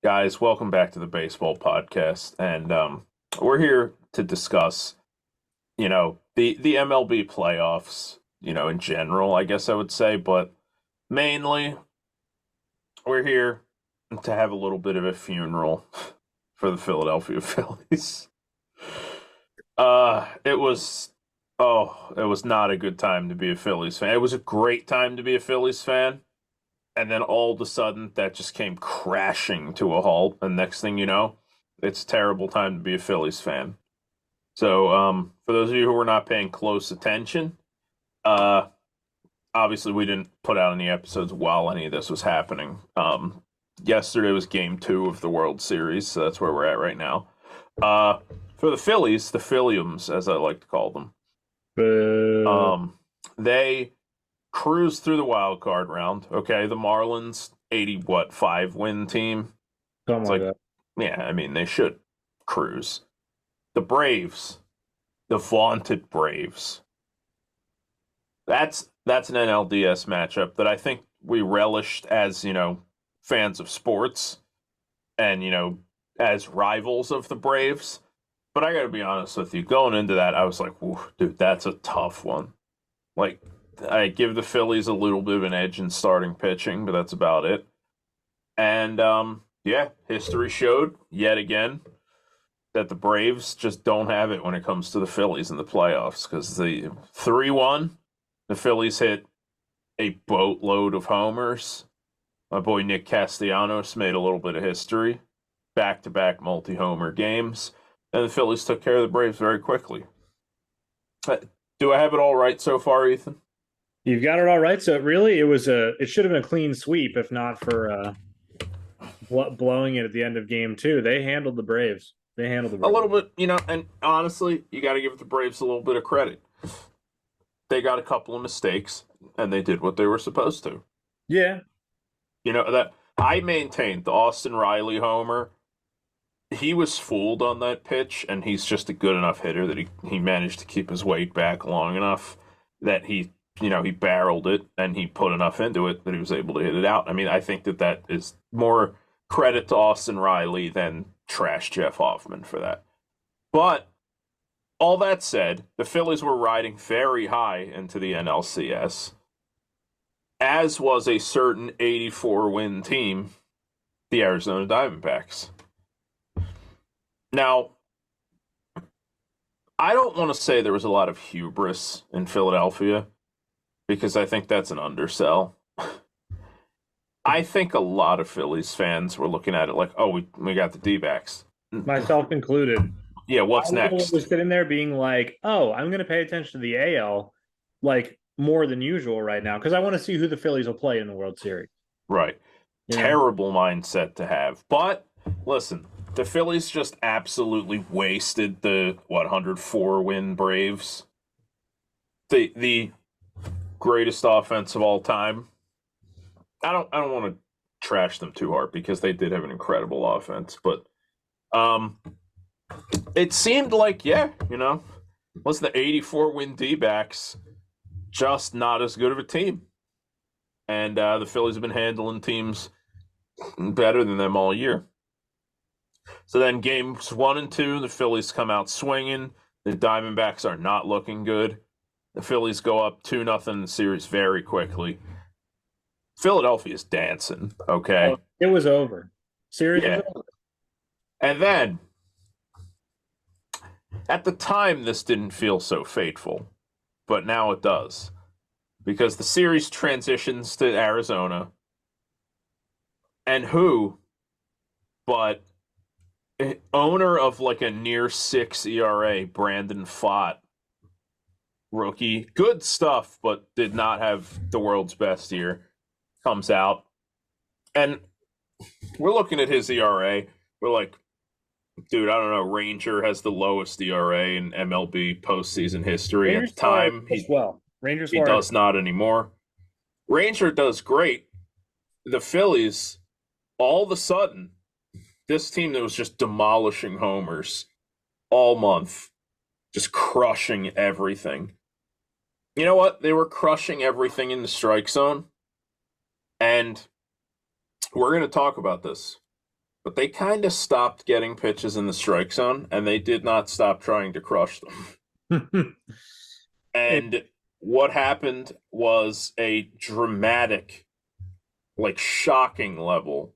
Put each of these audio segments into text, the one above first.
Guys, welcome back to the baseball podcast, and we're here to discuss, the MLB playoffs, in general, I guess I would say, but mainly we're here to have a little bit of a funeral for the Philadelphia Phillies. It was, it was not a good time to be a Phillies fan. It was a great time to be a Phillies fan, and then all of a sudden that just came crashing to a halt. And next thing you know, it's a terrible time to be a Phillies fan. So, for those of you who were not paying close attention, uh, obviously we didn't put out any episodes while any of this was happening. Yesterday was Game 2 of the World Series, so that's where we're at right now. For the Phillies, the Philliums, as I like to call them, Boo. they cruised through the wild card round. Okay, the Marlins, 5 win team. Something It's like like, that. yeah, I mean, they should cruise. The Braves, the vaunted Braves. That's an NLDS matchup that I think we relished as, fans of sports and, as rivals of the Braves. But I got to be honest with you, going into that, I was like, dude, that's a tough one. Like, I give the Phillies a little bit of an edge in starting pitching, but that's about it. And yeah, history showed yet again that the Braves just don't have it when it comes to the Phillies in the playoffs because the 3-1, the Phillies hit a boatload of homers. My boy Nick Castellanos made a little bit of history, back-to-back multi-homer games, and the Phillies took care of the Braves very quickly. Uh, Do I have it all right so far, Ethan? You've got it all right. So it should have been a clean sweep if not for blowing it at the end of game two. They handled the Braves. They handled the A Braves. little bit, and honestly, you got to give the Braves a little bit of credit. They got a couple of mistakes, and they did what they were supposed to. Yeah. That I maintained the Austin Riley homer. He was fooled on that pitch, and he's just a good enough hitter that he managed to keep his weight back long enough that he barreled it and he put enough into it that he was able to hit it out. I mean, I think that is more credit to Austin Riley than trash Jeff Hoffman for that. But all that said, the Phillies were riding very high into the NLCS, as was a certain 84-win team, the Arizona Diamondbacks. Now, I don't want to say there was a lot of hubris in Philadelphia because I think that's an undersell. I think a lot of Phillies fans were looking at it like, oh, we got the D-backs. Myself included. Yeah, I what's next? was sitting there being like, oh, I'm going to pay attention to the AL like more than usual right now because I want to see who the Phillies will play in the World Series. Right. You know, Terrible mindset to have. But listen, the Phillies just absolutely wasted the 104 win Braves. The greatest offense of all time. I don't want to trash them too hard because they did have an incredible offense, but um it seemed like was the 84 win D-backs just not as good of a team. And the Phillies have been handling teams better than them all year. So then games 1 and 2, the Phillies come out swinging. The Diamondbacks are not looking good. The Phillies go up 2-0 in the series very quickly. Philadelphia's dancing, okay? oh, it was over. Series was Yeah. over. And then, at the time, this didn't feel so fateful, but now it does. Because the series transitions to Arizona, and who but owner of like a near 6 ERA, Brandon Pfaadt, rookie, good stuff, but did not have the world's best year, comes out. And we're looking at his ERA. We're like, dude, I don't know. Ranger has the lowest ERA in MLB postseason history. At Rangers the far time, as well. Rangers he far as does not anymore. Ranger does great. The Phillies, all of a sudden, this team that was just demolishing homers all month, just crushing everything. You know what? They were crushing everything in the strike zone. And we're going to talk about this. but they kind of stopped getting pitches in the strike zone, and they did not stop trying to crush them. It, And what happened was a dramatic, like shocking level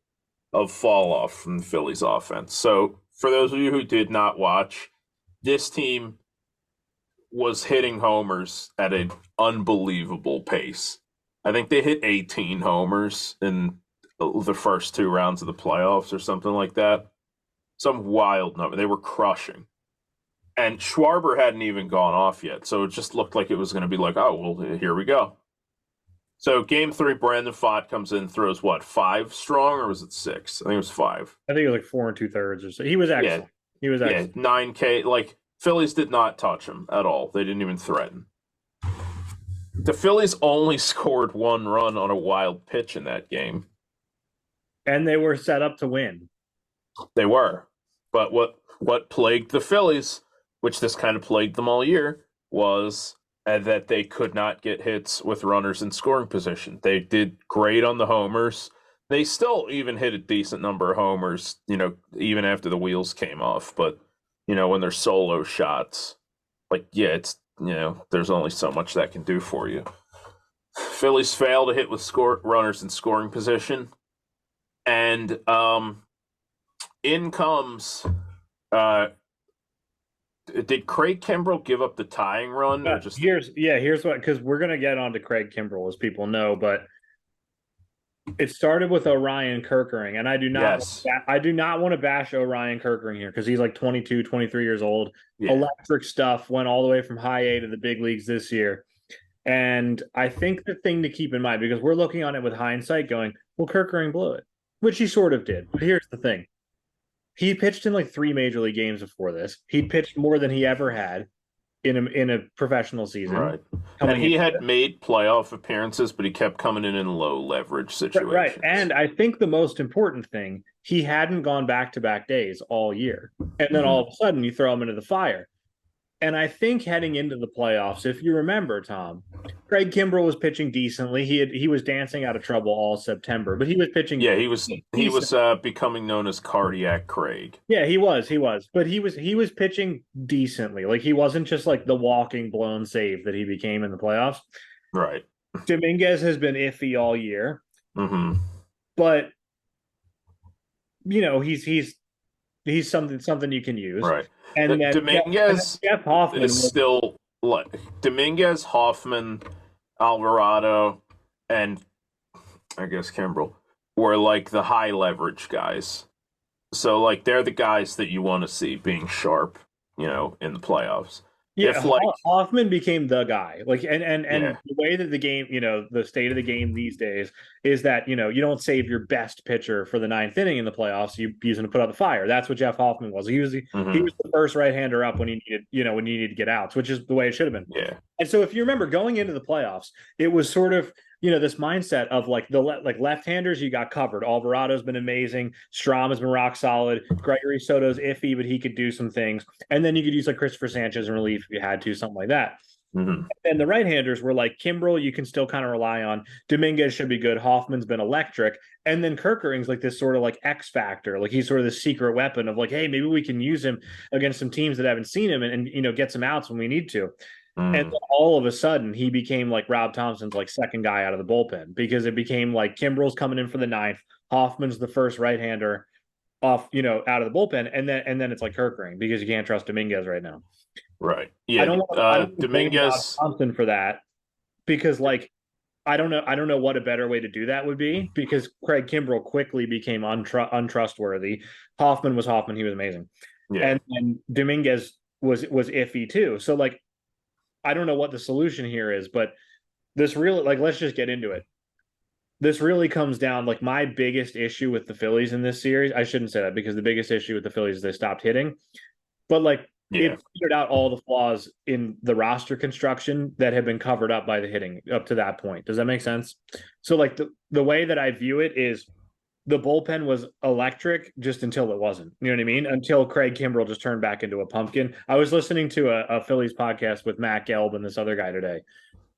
of fall off from the Phillies offense. So, for those of you who did not watch, this team was hitting homers at an unbelievable pace. I think they hit 18 homers in the first two rounds of the playoffs or something like that. Some wild number. They were crushing. And Schwarber hadn't even gone off yet. So it just looked like it was going to be like, oh, well, here we go. So game three, Brandon Pfaadt comes in, throws what, 5 strong, or was it 6? I think it was 5. I think it was like 4 2/3 or so. He was excellent. He was Yeah, excellent. 9K. Like, Phillies did not touch him at all. They didn't even threaten. The Phillies only scored 1 run on a wild pitch in that game. And they were set up to win. They were. But what plagued the Phillies, which this kind of plagued them all year, was that they could not get hits with runners in scoring position. They did great on the homers. They still even hit a decent number of homers, even after the wheels came off. But, when they're solo shots, like, yeah, it's, there's only so much that can do for you. Phillies fail to hit with runners in scoring position. And in comes did Craig Kimbrell give up the tying run or just here's what, because we're gonna get on to Craig Kimbrell, as people know, but it started with Orion Kerkering, and I do not want to bash Orion Kerkering here because he's like 22, 23 years old. Yeah. Electric stuff, went all the way from high A to the big leagues this year. And I think the thing to keep in mind, because we're looking on it with hindsight going, well, Kerkering blew it, which he sort of did. But here's the thing. He pitched in like 3 major league games before this. He pitched more than he ever had in a professional season. Right. And he had made playoff appearances, but he kept coming in low leverage situations. Right. And I think the most important thing, he hadn't gone back-to-back days all year. And then all of a sudden you throw him into the fire. And I think heading into the playoffs, if you remember, Tom, Craig Kimbrell was pitching decently. He was dancing out of trouble all September, but he was pitching. Yeah, he was becoming known as Cardiac Craig. Yeah, he was, but he was pitching decently. Like, he wasn't just like the walking blown save that he became in the playoffs. Right. Dominguez has been iffy all year, but he's something you can use. Right. And then Dominguez Jeff Hoffman is still like Dominguez, Hoffman, Alvarado, and I guess Kimbrell were like the high leverage guys. So like they're the guys that you want to see being sharp, in the playoffs. Yeah, Hoffman became the guy. Like, and the way that the game, the state of the game these days is that, you don't save your best pitcher for the 9th inning in the playoffs. You use him to put out the fire. That's what Jeff Hoffman was. He was the first right-hander up when he needed, when you needed to get outs, which is the way it should have been. Yeah. And so if you remember going into the playoffs, it was sort of, this mindset of like left-handers, you got covered. Alvarado's been amazing. Strom has been rock solid. Gregory Soto's iffy, but he could do some things. And then you could use like Christopher Sanchez in relief if you had to, something like that. And the right-handers were like Kimbrell, you can still kind of rely on. Dominguez should be good. Hoffman's been electric. And then Kerkering's like this sort of like X factor. Like, he's sort of the secret weapon of like, hey, maybe we can use him against some teams that haven't seen him and get some outs when we need to. And then all of a sudden he became like Rob Thompson's like second guy out of the bullpen, because it became like Kimbrell's coming in for the 9th. Hoffman's the first right-hander off, out of the bullpen. And then it's like Kerkering, because you can't trust Dominguez right now. Right. Yeah. I don't Dominguez Thompson for that, because like, I don't know what a better way to do that would be, because Craig Kimbrell quickly became untrustworthy. Hoffman was Hoffman. He was amazing. Yeah. And Dominguez was iffy too. So like, I don't know what the solution here is, but this really, like, let's just get into it. This really comes down, like, my biggest issue with the Phillies in this series. I shouldn't say that, because the biggest issue with the Phillies is they stopped hitting. But like, it figured out all the flaws in the roster construction that have been covered up by the hitting up to that point. Does that make sense? So like the way that I view it is, the bullpen was electric just until it wasn't. You know what I mean? Until Craig Kimbrell just turned back into a pumpkin. I was listening to a Phillies podcast with Matt Gelb and this other guy today,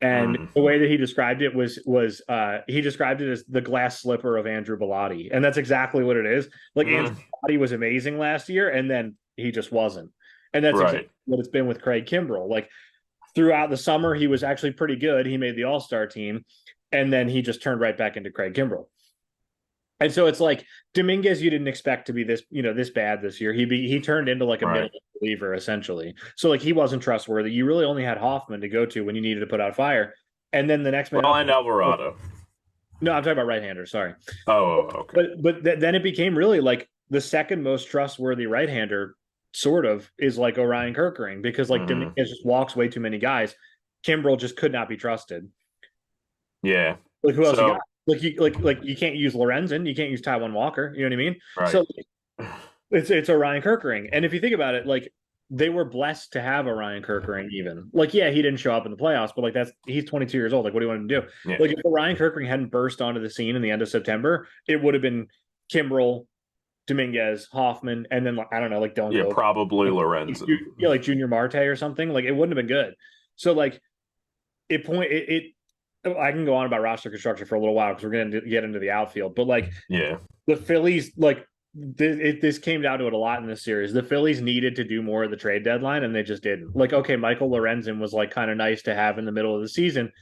And the way that he described it was he described it as the glass slipper of Andrew Bellotti, and that's exactly what it is. Like Andrew Bellotti was amazing last year, and then he just wasn't, and that's exactly what it's been with Craig Kimbrell. Like throughout the summer, he was actually pretty good. He made the All-Star team, and then he just turned right back into Craig Kimbrell. And so it's like Dominguez, you didn't expect to be this bad this year. He turned into like a middle reliever essentially. So like he wasn't trustworthy. You really only had Hoffman to go to when you needed to put out fire. And then the next man, and Alvarado. No, I'm talking about right-hander. Sorry. Oh, okay. But then it became really like the second most trustworthy right-hander, sort of, is like Orion Kerkering, because like Dominguez just walks way too many guys. Kimbrell just could not be trusted. Yeah. Like who else you got? Like you can't use Lorenzen, you can't use Taijuan Walker. You know what I mean? Right. So it's Orion Kerkering, and if you think about it, like they were blessed to have Orion Kerkering. Even like he didn't show up in the playoffs, but like he's 22 years old. Like what do you want him to do? Yeah. Like if Orion Kerkering hadn't burst onto the scene in the end of September, it would have been Kimbrell, Dominguez, Hoffman, and then like I don't know, like probably Lorenzen. Yeah, like Junior Marte or something. Like it wouldn't have been good. So like I can go on about roster construction for a little while because we're going to get into the outfield, but like, the Phillies, like this came down to it a lot in this series. The Phillies needed to do more of the trade deadline, and they just didn't. Like, okay, Michael Lorenzen was like kind of nice to have in the middle of the season.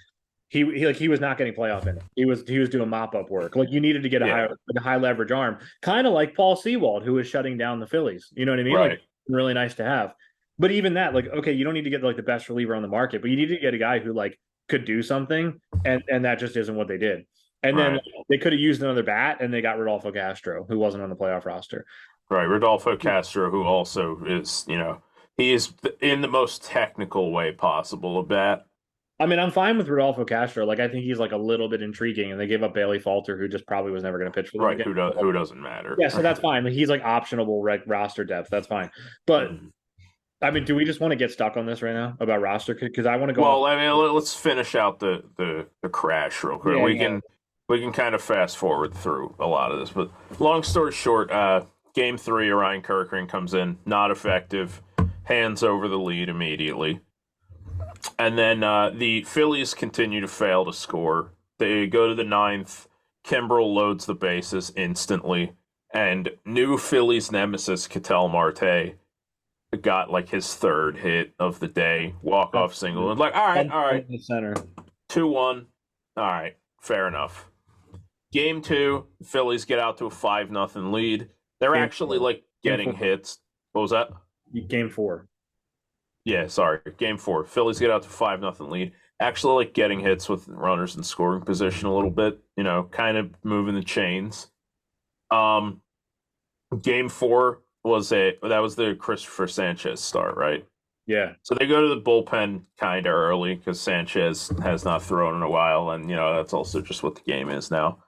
He was not getting playoff in it. He was doing mop up work. Like you needed to get a high leverage arm, kind of like Paul Sewald, who was shutting down the Phillies. You know what I mean? Right. Like really nice to have. But even that, like, okay, you don't need to get like the best reliever on the market, but you need to get a guy who like could do something, and that just isn't what they did. And then they could have used another bat, and they got Rodolfo Castro, who wasn't on the playoff roster. Right, Rodolfo Castro, who also is, he is in the most technical way possible a bat. I mean, I'm fine with Rodolfo Castro. Like, I think he's like a little bit intriguing, and they gave up Bailey Falter, who just probably was never going to pitch for them. Right, who doesn't matter. Yeah, so that's fine. Like, he's like optionable roster depth. That's fine. But I mean, do we just want to get stuck on this right now about roster? Because I want to go. Well, I mean, let's finish out the crash real quick. We can kind of fast forward through a lot of this, but long story short, Game 3, Orion Kerkering comes in, not effective, hands over the lead immediately, and then the Phillies continue to fail to score. They go to the 9th. Kimbrell loads the bases instantly, and new Phillies nemesis Ketel Marte got like his third hit of the day, walk-off single, and like, all right, 2-1, all right, fair enough. Game 2, Phillies get out to a 5-0 lead. They're actually like getting hits. What was that? Game 4. Yeah, sorry, Game 4. Phillies get out to 5-0 lead. Actually, like getting hits with runners in scoring position a little bit. Kind of moving the chains. Game 4. That was the Christopher Sanchez start, right? Yeah. So they go to the bullpen kind of early because Sanchez has not thrown in a while, and that's also just what the game is now.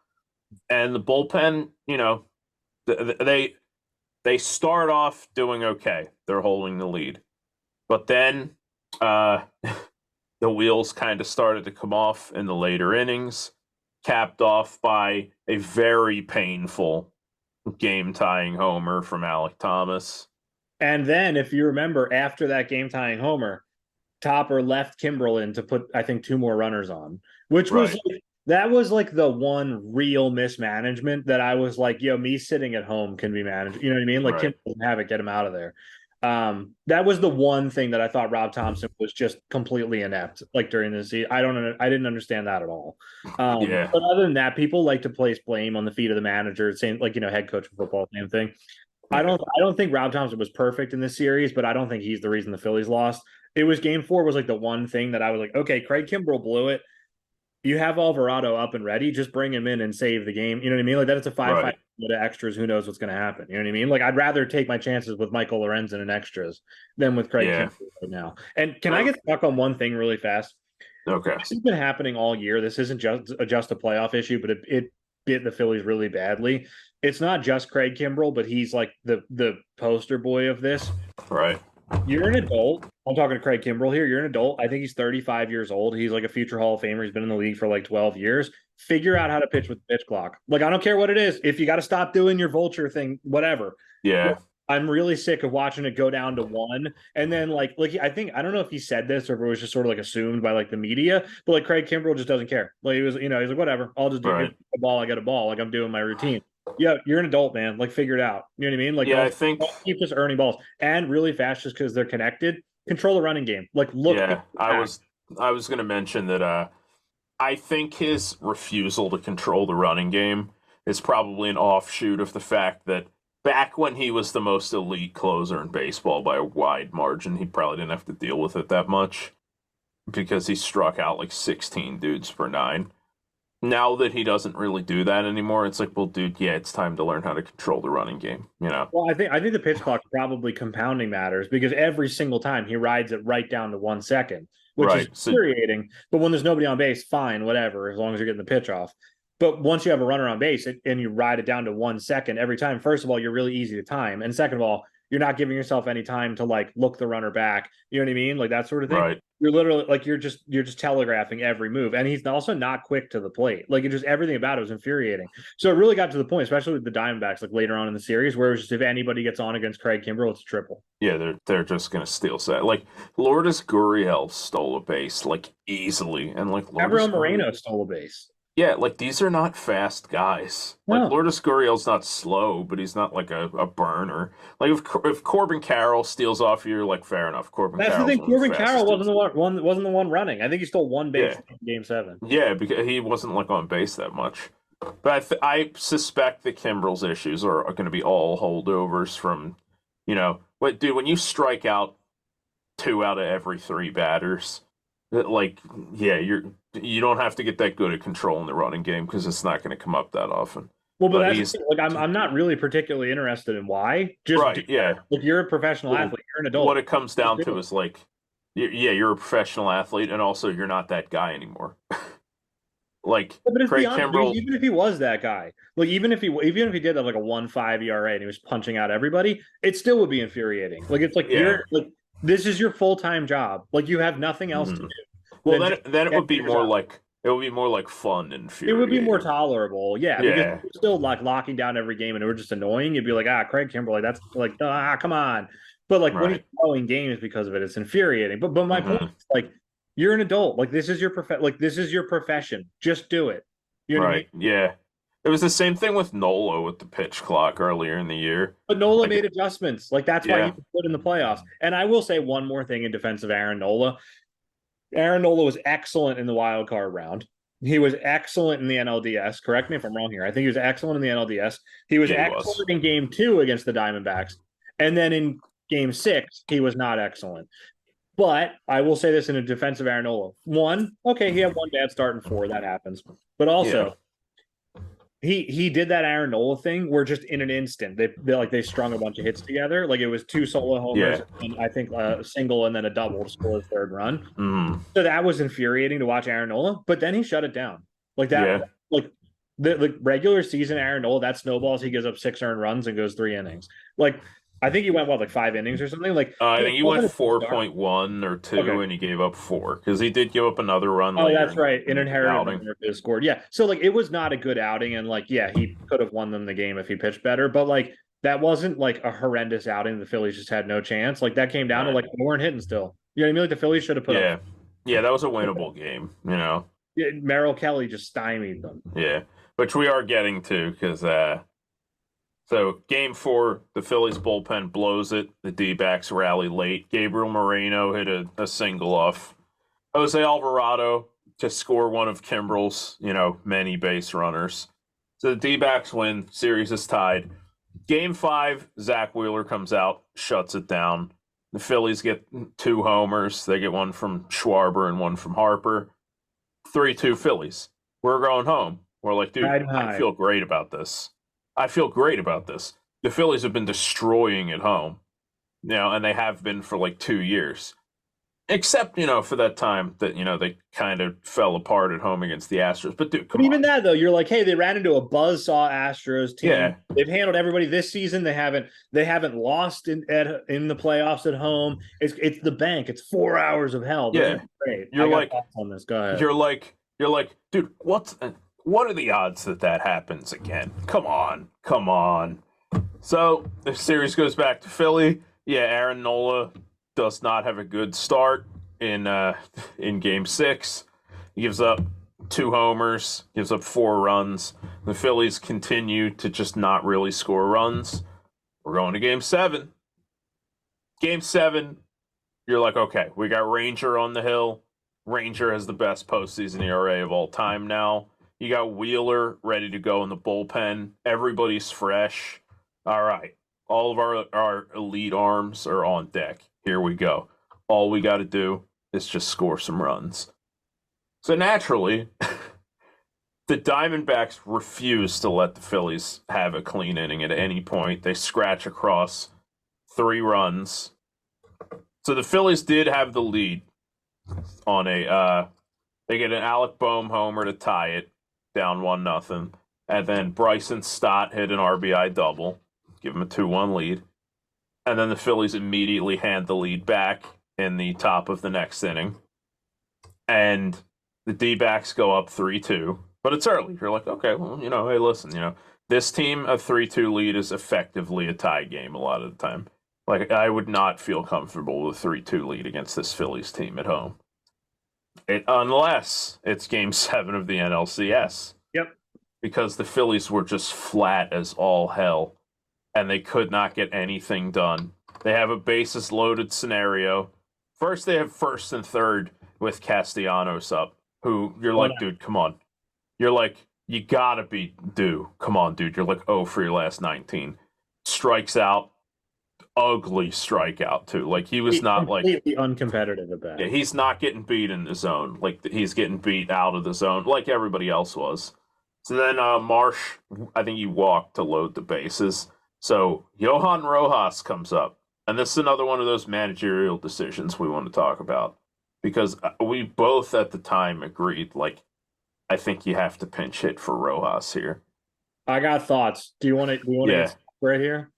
And the bullpen, they start off doing okay. They're holding the lead, but then the wheels kind of started to come off in the later innings, capped off by a very painful game-tying homer from Alek Thomas. And then, if you remember, after that game-tying homer, Topper left Kimbrell in to put, I think, 2 more runners on, which was that was like the one real mismanagement that I was like, me sitting at home can be managed. You know what I mean? Like Kimbrell doesn't have it, get him out of there. That was the one thing that I thought Rob Thompson was just completely inept, like during the season. I didn't understand that at all. But other than that, people like to place blame on the feet of the manager, saying like, head coach of football, same thing. I don't think Rob Thompson was perfect in this series, but I don't think he's the reason the Phillies lost. It was Game 4 was like the one thing that I was like, okay, Craig Kimbrell blew it. You have Alvarado up and ready, just bring him in and save the game. You know what I mean? Like that it's a 5-5 extras. Who knows what's going to happen? You know what I mean? Like I'd rather take my chances with Michael Lorenzen and extras than with Craig Kimbrell right now. And can I get stuck on one thing really fast? Okay. This has been happening all year. This isn't just a playoff issue, but it bit the Phillies really badly. It's not just Craig Kimbrell, but he's like the poster boy of this. Right. You're an adult. I'm talking to Craig Kimbrell here. You're an adult. I think he's 35 years old. He's like a future Hall of Famer. He's been in the league for like 12 years. Figure out how to pitch with the pitch clock. Like, I don't care what it is. If you got to stop doing your vulture thing, whatever. Yeah. I'm really sick of watching it go down to one, and then I think I don't know if he said this or if it was just sort of like assumed by like the media, but like Craig Kimbrell just doesn't care. Like he was, he's like whatever, I'll just do give Right. me a ball, I get a ball, like I'm doing my routine. Yeah, you're an adult, man. Like figure it out. You know what I mean? Like Yeah, I think. don't keep just earning balls and really fast just because they're connected. Control the running game. Like look at Yeah, the pack. I was going to mention that. I think his refusal to control the running game is probably an offshoot of the fact that back when he was the most elite closer in baseball by a wide margin, he probably didn't have to deal with it that much because he struck out like 16 dudes per nine. Now that he doesn't really do that anymore, it's like, well, dude, yeah, it's time to learn how to control the running game, you know? Well, I think the pitch clock probably compounding matters because every single time he rides it right down to 1 second, which is Right. So, infuriating. But when there's nobody on base, fine, whatever, as long as you're getting the pitch off. But once you have a runner on base and you ride it down to 1 second every time, first of all, you're really easy to time, and second of all, you're not giving yourself any time to like look the runner back. You know what I mean? Like that sort of thing. right. You're literally like you're just telegraphing every move, and he's also not quick to the plate. Like it just everything about it was infuriating. So it really got to the point, especially with the Diamondbacks, like later on in the series, where it was just if anybody gets on against Craig Kimbrell, it's a triple. Yeah, they're just gonna steal set. Like Lourdes Gurriel stole a base like easily, and like Lourdes Gabriel Moreno stole a base. Yeah, like these are not fast guys. Like No, Lourdes Gurriel's not slow, but he's not like a burner. Like if Corbin Carroll steals off you, like fair enough. Corbin that's the Carroll's thing. one of the Corbin Carroll fastest wasn't dudes. the one running. I think he stole one base Yeah, in Game 7. yeah, because he wasn't like on base that much. But I suspect that Kimbrel's issues are going to be all holdovers from, what dude, when you strike out two out of every three batters, like yeah, you don't have to get that good at controlling the running game because it's not going to come up that often. Well, but But that's he's like I'm not really particularly interested in why. Just do right, yeah. that. If you're a professional Well, athlete, you're an what adult. it comes Just down do to it. is like, yeah, you're a professional athlete, and also you're not that guy anymore. Like But it's Craig beyond dude, Kimbrell, even if he was that guy, like even if he did have like a 1.5 ERA and he was punching out everybody, it still would be infuriating. Like it's like yeah. you're like this is your full-time job. Like you have nothing else to Mhm. do Well, than then just then it get would be your more job. like fun and It would be more infuriating. tolerable, yeah, because Yeah, you're still like locking down every game and it were just annoying. You'd be like, Craig Kimberley, that's like, come on. But like when he's right. blowing games because of it, it's infuriating. But my point Hmm. is like you're an adult. Like this is your profession. Just do it. You know what I mean? Right. Yeah. It was the same thing with Nolo with the pitch clock earlier in the year. But Nola Like, made adjustments. Like that's why he yeah, was good in the playoffs. And I will say one more thing in defense of Aaron Nola. Aaron Nola was excellent in the wild card round. He was excellent in the NLDS. Correct me if I'm wrong here. I think he was excellent in the NLDS. He was yeah, he was. excellent in game 2 against the Diamondbacks. And then in game 6, he was not excellent. But I will say this in a defense of Aaron Nola. One, okay, he had one bad start in 4. That happens. But Yeah, also, he did that Aaron Nola thing where just in an instant they strung a bunch of hits together. Like it was 2 solo homers yeah. and I think a single and then a double to score his third run. Mm, So that was infuriating to watch Aaron Nola, but then he shut it down. Like that, yeah. like the regular season Aaron Nola, that snowballs, he gives up 6 earned runs and goes 3 innings. Like I think he went like 5 innings or something. Like I it think he went wasn't a good start. 4.1 or 2, Okay. and he gave up 4 because he did give up another run Oh, later that's right. An in the inherited outing. runner is scored. Yeah. So like it was not a good outing, and like yeah, he could have won them the game if he pitched better. But like that wasn't like a horrendous outing. The Phillies just had no chance. Like that came down to Right. like they weren't hitting still. You know what I mean? Like the Phillies should have put up. Yeah, yeah. That was a winnable game. Merrill Kelly just stymied them. Yeah, which we are getting to because so game 4, the Phillies bullpen blows it. The D-backs rally late. Gabriel Moreno hit a single off Jose Alvarado to score one of Kimbrel's, many base runners. So the D-backs win. Series is tied. Game 5, Zach Wheeler comes out, shuts it down. The Phillies get 2 homers. They get one from Schwarber and one from Harper. 3-2 Phillies. We're going home. We're like, dude, Riding I high. feel great about this. I feel great about this. The Phillies have been destroying at home, and they have been for like 2 years. Except, for that time that, they kind of fell apart at home against the Astros. But dude, But come even on. that though, you're like, hey, they ran into a buzzsaw Astros team. Yeah. They've handled everybody this season. They haven't lost in the playoffs at home. It's the bank. It's 4 hours of hell. They're Yeah. gonna be great. You're I got like, thoughts on this. Go ahead. you're like, dude, what are the odds that happens again? Come on. Come on. So the series goes back to Philly. Yeah, Aaron Nola does not have a good start in Game 6. He gives up 2 homers, gives up 4 runs. The Phillies continue to just not really score runs. We're going to Game 7. Game 7, you're like, okay, we got Ranger on the hill. Ranger has the best postseason ERA of all time now. You got Wheeler ready to go in the bullpen. Everybody's fresh. All right. All of our elite arms are on deck. Here we go. All we got to do is just score some runs. So naturally, the Diamondbacks refuse to let the Phillies have a clean inning at any point. They scratch across 3 runs. So the Phillies did have the lead on they get an Alec Boehm homer to tie it, down 1-0. And then Bryson Stott hit an RBI double, give him a 2-1 lead. And then the Phillies immediately hand the lead back in the top of the next inning. And the D-backs go up 3-2. But it's early. You're like, okay, well, hey, listen, this team, a 3-2 lead is effectively a tie game a lot of the time. Like, I would not feel comfortable with a 3-2 lead against this Phillies team at home. Unless it's Game 7 of the NLCS. Yep. Because the Phillies were just flat as all hell, and they could not get anything done. They have a bases loaded scenario. First, they have first and third with Castellanos up, who you're like, dude, come on. You're like, you gotta be due. Come on, dude. You're like, oh, for your last 19. Strikes out. Ugly strikeout too. Like he's not completely uncompetitive at that. Yeah, he's not getting beat in the zone. Like he's getting beat out of the zone, like everybody else was. So then Marsh, I think he walked to load the bases. So Johan Rojas comes up, and this is another one of those managerial decisions we want to talk about because we both at the time agreed. Like, I think you have to pinch hit for Rojas here. I got thoughts. Do you want to? Get right here?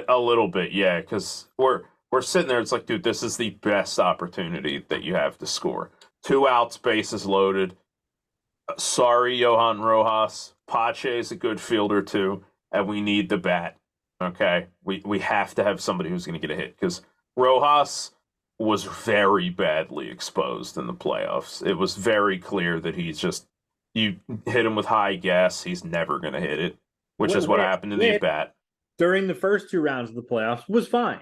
A little bit, yeah, because we're sitting there. It's like, dude, this is the best opportunity that you have to score. 2 outs, bases loaded. Sorry, Johan Rojas. Pache is a good fielder too, and we need the bat. Okay, we have to have somebody who's going to get a hit because Rojas was very badly exposed in the playoffs. It was very clear that you hit him with high gas, he's never going to hit it, which is what happened in the at bat. During the first 2 rounds of the playoffs was fine.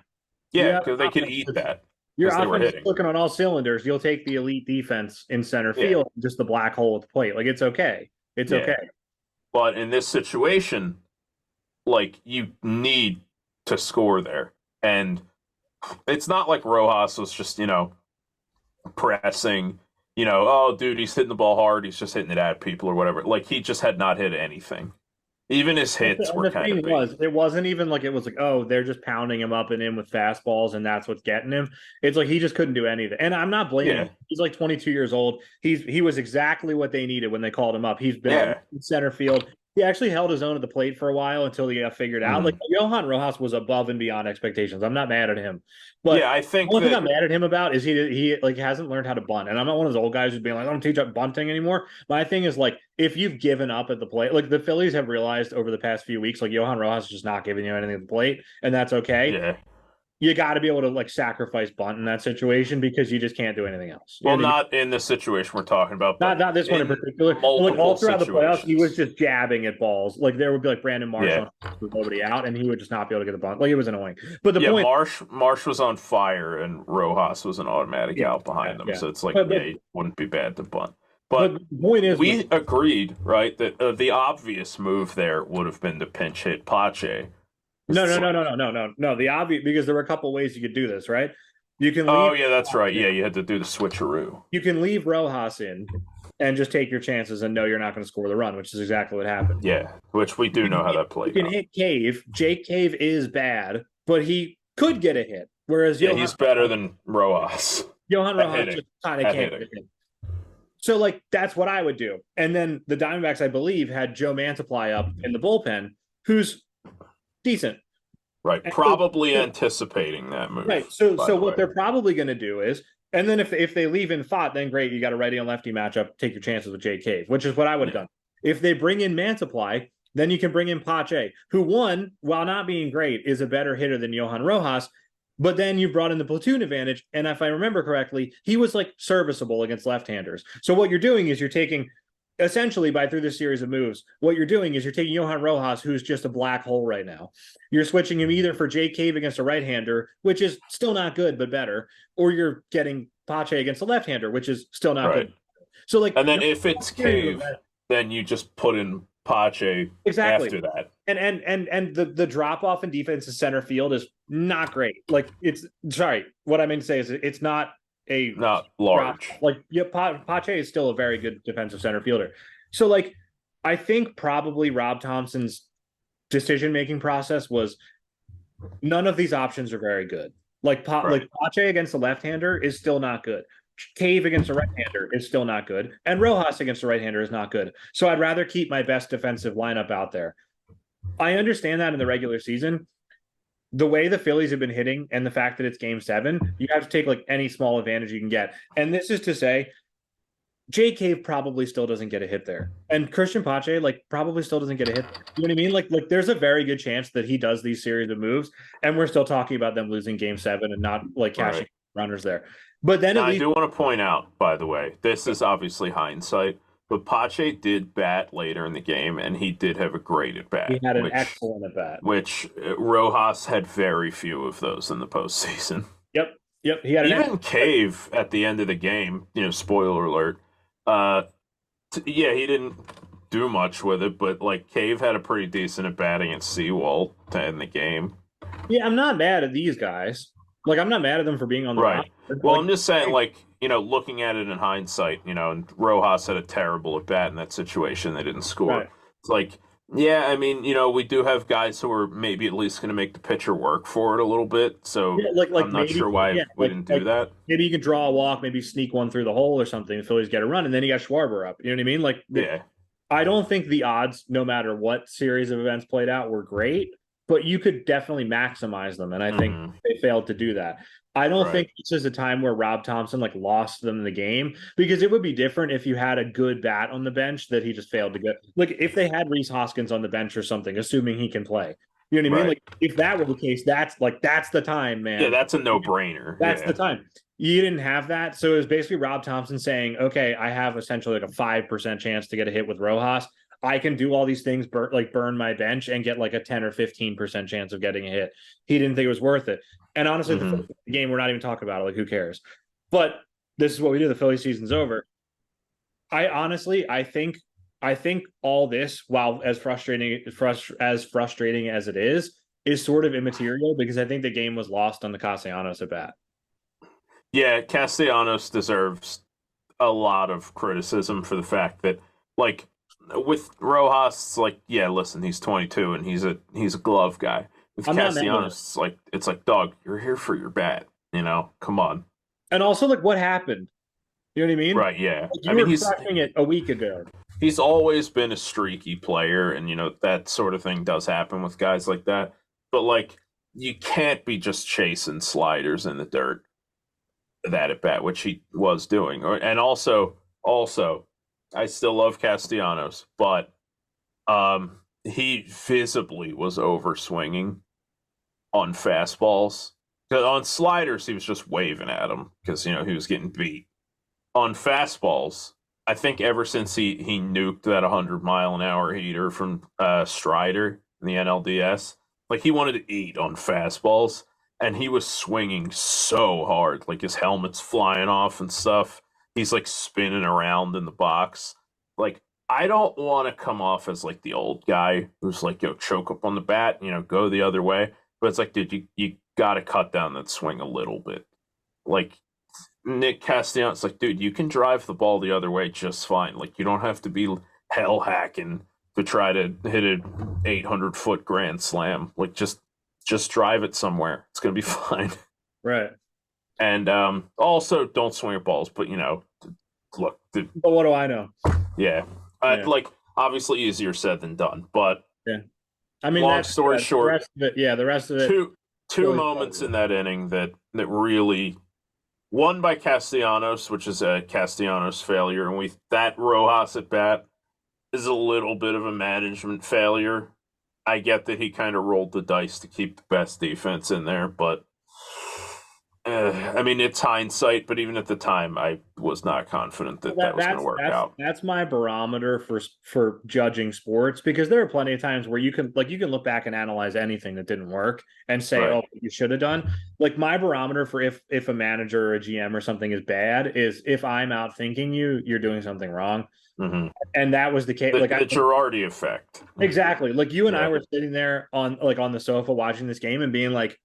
Yeah, because they could eat that. Your offense is looking on all cylinders. You'll take the elite defense in center field, just the black hole at the plate. Like, it's okay. It's okay. But in this situation, like, you need to score there. And it's not like Rojas was just, pressing, oh, dude, he's hitting the ball hard. He's just hitting it at people or whatever. Like, he just had not hit anything. Even his hits were kind of big. It wasn't even like it was like, oh, they're just pounding him up and in with fastballs, and that's what's getting him. It's like he just couldn't do anything. And I'm not blaming him. He's like 22 years old. He was exactly what they needed when they called him up. He's been in center field. He actually held his own at the plate for a while until he got figured out. Like, Johan Rojas was above and beyond expectations. I'm not mad at him. But I think the only thing I'm mad at him about is he like hasn't learned how to bunt. And I'm not one of those old guys who's being like, I don't teach up bunting anymore. My thing is, like, if you've given up at the plate, like the Phillies have realized over the past few weeks, like Johan Rojas is just not giving you anything at the plate, and that's okay. Yeah. You got to be able to like sacrifice bunt in that situation because you just can't do anything else. Well, not in the situation we're talking about. Not this one in particular. Like all throughout the playoffs, he was just jabbing at balls. Like there would be like Brandon Marsh with nobody out, and he would just not be able to get the bunt. Like it was annoying. But the point, Marsh was on fire, and Rojas was an automatic out behind them. So it's like, it wouldn't be bad to bunt. But the point is, we agreed, right, that the obvious move there would have been to pinch hit Pache. No. The obvious, because there were a couple ways you could do this, right? You can. That's right. Yeah, you had to do the switcheroo. You can leave Rojas in and just take your chances and know you're not going to score the run, which is exactly what happened. Yeah, which we do know how that played. You can hit Cave. Jake Cave is bad, but he could get a hit. Whereas he's better than Rojas. Johan Rojas just kind of can't get a hit. So, like, that's what I would do. And then the Diamondbacks, I believe, had Joe Mantiply up in the bullpen, who's decent. Right. Probably anticipating that move. Right. So what they're probably going to do is, and then if they leave in Fott, then great, you got a righty and lefty matchup, take your chances with Jake Cave, which is what I would have done. If they bring in Mantiply, Then you can bring in Pache, who one, while not being great, is a better hitter than Johan Rojas. But then you brought in the platoon advantage, and if I remember correctly, he was like serviceable against left-handers. So what you're doing is you're taking essentially by through this series of moves, what you're doing is you're taking Johan Rojas, who's just a black hole right now. You're switching him either for Jay Cave against a right-hander, which is still not good but better, or you're getting Pache against a left-hander, which is still not Right. good. So like, And then if it's Cave, then you just put in Pache exactly after that. And the drop off in defensive center field is not great. Like it's sorry, what I mean to say is it's not a Not large. drop. Like yeah, Pache is still a very good defensive center fielder. So like I think probably Rob Thompson's decision making process was none of these options are very good. Like like Pache against the left hander is still not good. Cave against a right-hander is still not good, and Rojas against a right-hander is not good. So I'd rather keep my best defensive lineup out there. I understand that in the regular season. The way the Phillies have been hitting and the fact that it's game 7, you have to take like any small advantage you can get. And this is to say, Jay Cave probably still doesn't get a hit there. And Christian Pache, like, probably still doesn't get a hit there. You know what I mean? Like there's a very good chance that he does these series of moves, and we're still talking about them losing game 7 and not like cashing runners there. But then I do want to point out, by the way, this is obviously hindsight, but Pache did bat later in the game, and he did have a great at bat. He had an excellent at bat, which Rojas had very few of those in the postseason. Yep. He had even Cave at the end of the game. Spoiler alert. He didn't do much with it, but like Cave had a pretty decent at bat against Seawald to end the game. Yeah, I'm not mad at these guys. Like, I'm not mad at them for being on the right. Well, I'm just saying, like, looking at it in hindsight, and Rojas had a terrible at bat in that situation. They didn't score. Right. It's like, yeah, I mean, we do have guys who are maybe at least going to make the pitcher work for it a little bit. So I'm not sure why we didn't do that. Maybe you can draw a walk, maybe sneak one through the hole or something. The Phillies get a run, and then you got Schwarber up. You know what I mean? Like, yeah. I don't think the odds, no matter what series of events played out, were great, but you could definitely maximize them. And I think they failed to do that. I don't think this is a time where Rob Thompson lost them in the game, because it would be different if you had a good bat on the bench that he just failed to get. Like if they had Rhys Hoskins on the bench or something, assuming he can play. You know what I mean? Like if that were the case, that's the time, man. Yeah, that's a no-brainer. That's the time. You didn't have that. So it was basically Rob Thompson saying, okay, I have essentially like a 5% chance to get a hit with Rojas. I can do all these things, burn my bench and get like a 10 or 15% chance of getting a hit. He didn't think it was worth it. And honestly, the game, we're not even talking about it. Like, who cares? But this is what we do. The Philly season's over. I think all this, while as frustrating as it is sort of immaterial, because I think the game was lost on the Castellanos at bat. Yeah, Castellanos deserves a lot of criticism for the fact that, like, with Rojas, it's like, yeah, listen, he's 22 and he's a glove guy. With Castellanos, it's like, dog, you're here for your bat, come on. And also, like, what happened? You know what I mean? Right, yeah. Like, you were crushing it a week ago. He's always been a streaky player, and, that sort of thing does happen with guys like that. But, like, you can't be just chasing sliders in the dirt that at bat, which he was doing. And also, I still love Castellanos, but he visibly was overswinging on fastballs. On sliders, he was just waving at them because, he was getting beat. On fastballs, I think ever since he nuked that 100-mile-an-hour heater from Strider in the NLDS, like, he wanted to eat on fastballs, and he was swinging so hard. Like, his helmet's flying off and stuff. He's, like, spinning around in the box. Like, I don't want to come off as, like, the old guy who's like, choke up on the bat, go the other way. But it's like, dude, you got to cut down that swing a little bit. Like, Nick Castellanos, like, dude, you can drive the ball the other way just fine. Like, you don't have to be hell hacking to try to hit an 800-foot grand slam. Like, just drive it somewhere. It's going to be fine. Right. And also, don't swing at balls. But, look. But what do I know? Yeah. Like, obviously easier said than done. But, yeah. I mean, long story short, the rest of it. Two moments in that inning that really, one by Castellanos, which is a Castellanos failure, and that Rojas at bat, is a little bit of a management failure. I get that he kind of rolled the dice to keep the best defense in there, but I mean, it's hindsight. But even at the time, I was not confident that That was going to work out. that's my barometer for judging sports, because there are plenty of times where you can look back and analyze anything that didn't work and say, Right. oh, you should have done. Like, my barometer for if a manager or a GM or something is bad is if I'm out thinking you're doing something wrong. Hmm. And that was the case. The, Like, the Girardi effect. exactly. Like, you and I Yeah. were sitting there on the sofa watching this game and being like,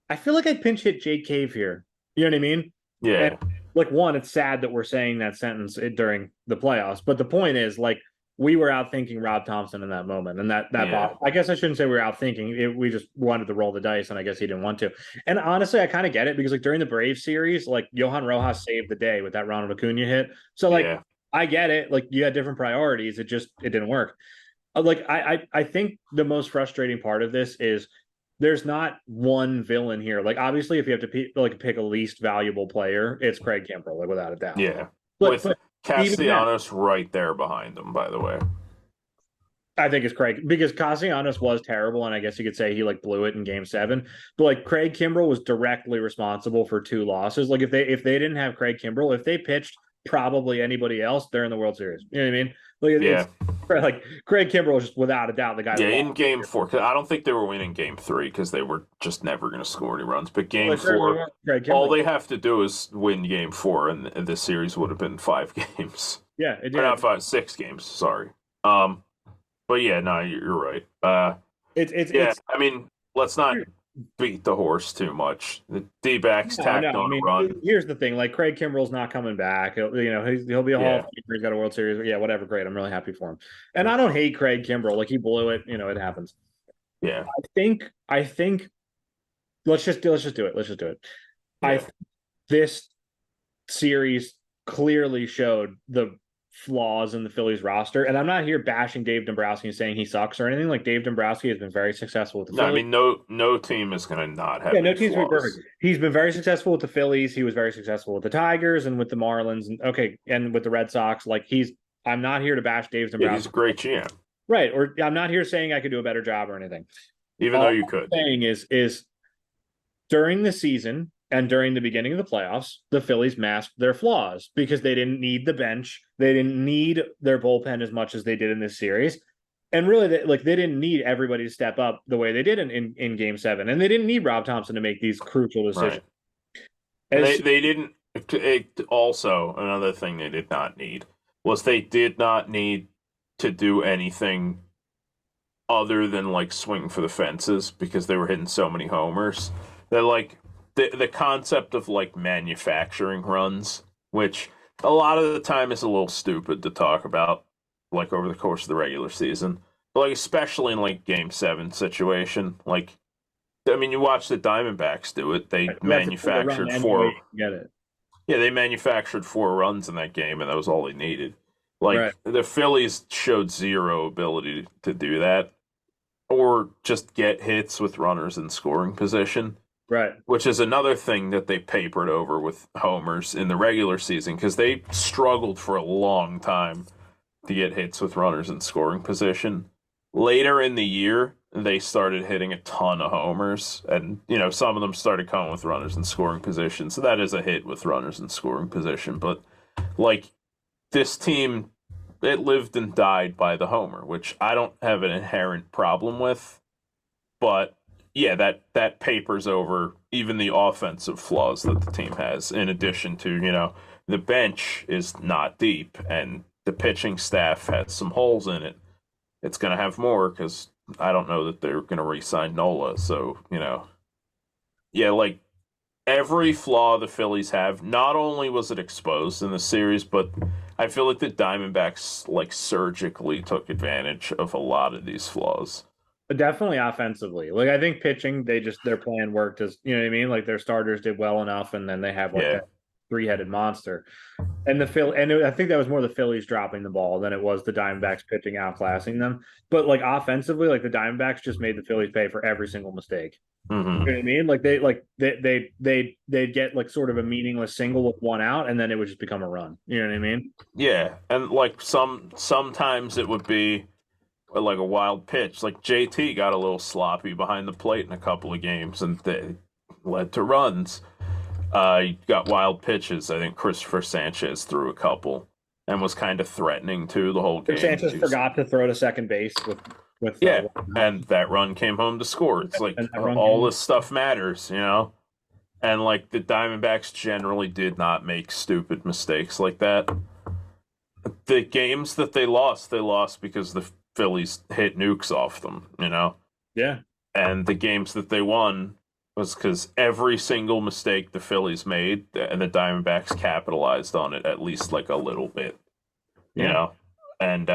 I feel like I pinch hit Jake Cave here. You know what I mean? And Yeah. like, one, it's sad that we're saying that sentence during the playoffs, but the point is, like, we were out thinking Rob Thompson in that moment, and Yeah. I guess I shouldn't say we were out thinking it, we just wanted to roll the dice, and I guess he didn't want to. And honestly, I kind of get it, because like during the Braves series, like Johan Rojas saved the day with that Ronald Acuna hit. So like, Yeah. I get it. Like, you had different priorities. It didn't work. Like, I think the most frustrating part of this is there's not one villain here. Like, obviously, if you have to pick a least valuable player, it's Craig Kimbrell, like, without a doubt. Yeah. But With even then, Castellanos right there behind him, by the way. I think it's Craig, because Castellanos was terrible, and I guess you could say he like blew it in Game 7. But like, Craig Kimbrell was directly responsible for 2 losses. Like, if they didn't have Craig Kimbrell, if they pitched probably anybody else, they're in the World Series. You know what I mean? Like, Yeah. it's like Craig Kimbrell was just without a doubt the guy. Yeah, Who in lost. game four, 'cause I don't think they were winning game three because they were just never going to score any runs. But game Well, four, Craig all Kimbrell. they have to do is win game four, and the series would have been 5 games. Yeah, it Or did. not five, 6 games. Sorry. But yeah, no, you're right. Yeah, It's I mean, let's not beat the horse too much. The D-backs no, no. tacked I on a mean, run. here's the thing: like, Craig Kimbrell's not coming back. He'll be a Hall of Yeah, Famer. He's got a World Series. Yeah, whatever. Great. I'm really happy for him. And I don't hate Craig Kimbrell. Like, he blew it. It happens. yeah, I think let's just do it. Let's just do it. I yeah. think this series clearly showed the flaws in the Phillies roster, and I'm not here bashing Dave Dombrowski and saying he sucks or anything. Like, Dave Dombrowski has been very successful with the No, I Phillies. mean, no team is going to not have Yeah, no any team's gonna be perfect. flaws. He's been very successful with the Phillies. He was very successful with the Tigers and with the Marlins, and okay, and with the Red Sox. Like, I'm not here to bash Dave Yeah, he's a Dombrowski, great GM, right? Or I'm not here saying I could do a better job or anything. even though All you I'm could. saying is during the season and during the beginning of the playoffs, the Phillies masked their flaws because they didn't need the bench. They didn't need their bullpen as much as they did in this series. And really, they didn't need everybody to step up the way they did in Game 7. And they didn't need Rob Thompson to make these crucial decisions. Right. And As they didn't. Also, another thing they did not need was they did not need to do anything other than like swing for the fences because they were hitting so many homers. That like the concept of like manufacturing runs, which a lot of the time is a little stupid to talk about, like over the course of the regular season, but like especially in like Game 7 situation, like. I mean, you watch the Diamondbacks do it. They manufactured anyway, four. get it. Yeah, they manufactured 4 runs in that game, and that was all they needed. Like Right. the Phillies showed zero ability to do that, or just get hits with runners in scoring position, Right. which is another thing that they papered over with homers in the regular season because they struggled for a long time to get hits with runners in scoring position. Later in the year, they started hitting a ton of homers, and some of them started coming with runners in scoring position. So that is a hit with runners in scoring position. But like this team, it lived and died by the homer, which I don't have an inherent problem with. But yeah, that papers over even the offensive flaws that the team has. In addition to the bench is not deep, and the pitching staff has some holes in it. It's going to have more because I don't know that they're going to re-sign Nola. So, yeah, like every flaw the Phillies have, not only was it exposed in the series, but I feel like the Diamondbacks like surgically took advantage of a lot of these flaws. But definitely offensively. Like, I think pitching, their plan worked, as you know what I mean? Like, their starters did well enough, and then they have like Yeah. that three-headed monster. And I think that was more the Phillies dropping the ball than it was the Diamondbacks pitching outclassing them. But like offensively, like the Diamondbacks just made the Phillies pay for every single mistake. You know what I mean? They'd get like sort of a meaningless single with one out, and then it would just become a run. You know what I mean? Yeah, and like sometimes it would be like a wild pitch. Like JT got a little sloppy behind the plate in a couple of games, and they led to runs. He got wild pitches. I think Christopher Sanchez threw a couple and was kind of threatening to the whole game. Sanchez forgot to throw to second base with yeah, and that run came home to score. It's like all this stuff matters, you know. And like the Diamondbacks generally did not make stupid mistakes like that. The games that they lost because the Phillies hit nukes off them, you know. Yeah. And the games that they won was because every single mistake the Phillies made and the Diamondbacks capitalized on it at least like a little bit, you know. And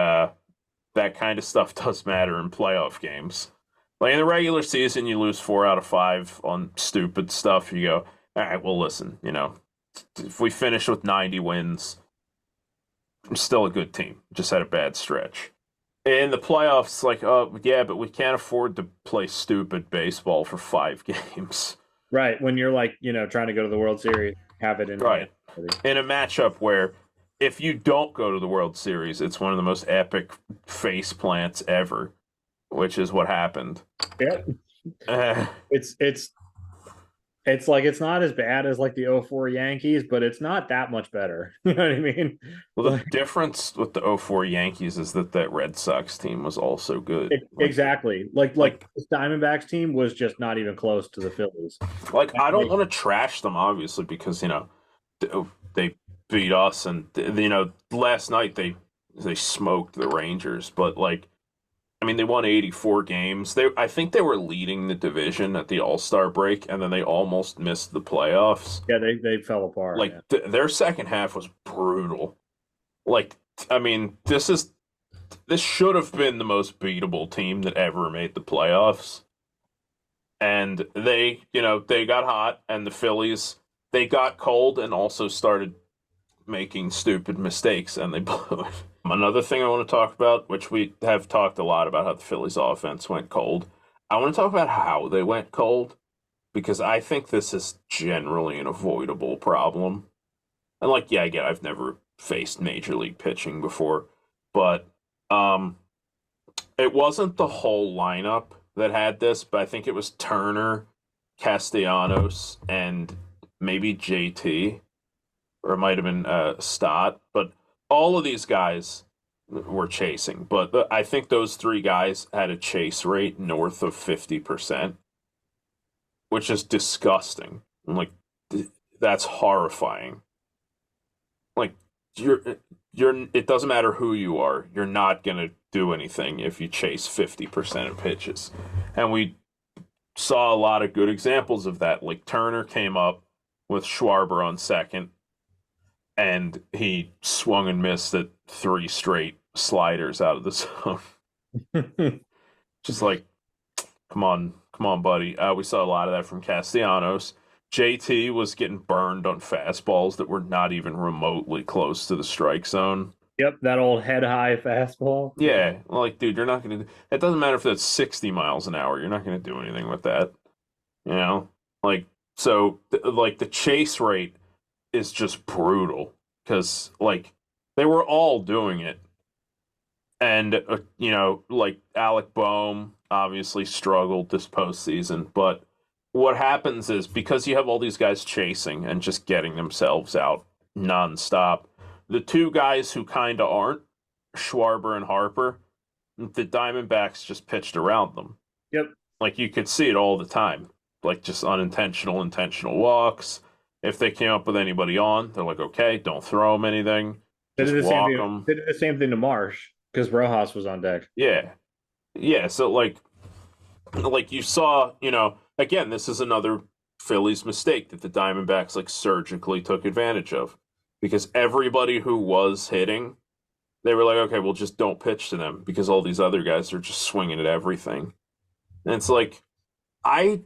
that kind of stuff does matter in playoff games. Like in the regular season, you lose 4 out of 5 on stupid stuff. You go, all right, well, listen, you know, if we finish with 90 wins, we're still a good team. Just had a bad stretch. In the playoffs, like, oh, yeah, but we can't afford to play stupid baseball for 5 games. Right. When you're like, you know, trying to go to the World Series, have it in. Right. In a matchup where if you don't go to the World Series, it's one of the most epic face plants ever, which is what happened. Yep. It's like it's not as bad as like the '04 Yankees, but it's not that much better. You know what I mean? Well, the difference with the '04 Yankees is that Red Sox team was also good. Exactly. Like this Diamondbacks team was just not even close to the Phillies. Like I don't want to trash them, obviously, because you know they beat us, and you know last night they smoked the Rangers, but like. I mean, they won 84 games. I think they were leading the division at the All-Star break, and then they almost missed the playoffs. Yeah, they fell apart. Like their second half was brutal. Like, I mean, this should have been the most beatable team that ever made the playoffs. And they got hot, and the Phillies, they got cold and also started making stupid mistakes, and they blew it. Another thing I want to talk about, which we have talked a lot about how the Phillies offense went cold. I want to talk about how they went cold because I think this is generally an avoidable problem. And like, yeah, again, I've never faced major league pitching before, but it wasn't the whole lineup that had this, but I think it was Turner, Castellanos, and maybe JT, or it might have been Stott, but all of these guys were chasing, but I think those 3 guys had a chase rate north of 50%, which is disgusting. I'm like, that's horrifying. Like, it doesn't matter who you are, you're not going to do anything if you chase 50% of pitches. And we saw a lot of good examples of that. Like, Turner came up with Schwarber on second, and he swung and missed at 3 straight sliders out of the zone. Just like, come on, buddy. We saw a lot of that from Castellanos. JT was getting burned on fastballs that were not even remotely close to the strike zone. Yep, that old head-high fastball. Yeah, like, dude, you're not going to... It doesn't matter if that's 60 miles an hour. You're not going to do anything with that. You know? Like, so, like, the chase rate is just brutal because like they were all doing it, and you know, like Alec Boehm obviously struggled this postseason, but what happens is because you have all these guys chasing and just getting themselves out nonstop, the 2 guys who kind of aren't, Schwarber and Harper, the Diamondbacks just pitched around them. Yep, like you could see it all the time, like just intentional walks. If they came up with anybody on, they're like, okay, don't throw them anything. Just walk them. They did the same thing to Marsh because Rojas was on deck. Yeah. Yeah. So, like you saw, you know, again, this is another Phillies mistake that the Diamondbacks, like, surgically took advantage of because everybody who was hitting, they were like, okay, well, just don't pitch to them because all these other guys are just swinging at everything. And it's like, I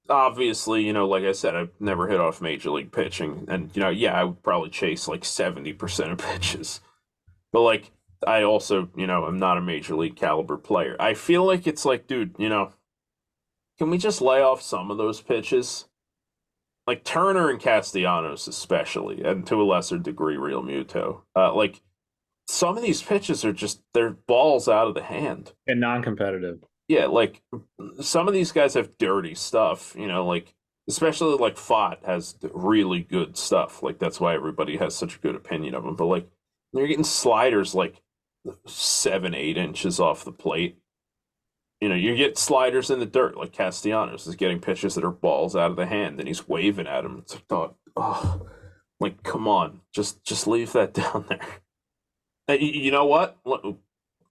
obviously, like I said, I've never hit off major league pitching, and yeah, I would probably chase like 70% of pitches. But like, I also, am not a major league caliber player. I feel like it's like, dude, can we just lay off some of those pitches? Like Turner and Castellanos, especially, and to a lesser degree, Real Muto. Like some of these pitches are just they're balls out of the hand. and non-competitive. Yeah, like some of these guys have dirty stuff, like especially like Fott has really good stuff. Like that's why everybody has such a good opinion of him. But like you're getting sliders like 7, 8 inches off the plate. You get sliders in the dirt like Castellanos is getting pitches that are balls out of the hand and he's waving at him. It's like, oh, like come on, just leave that down there. And you know what?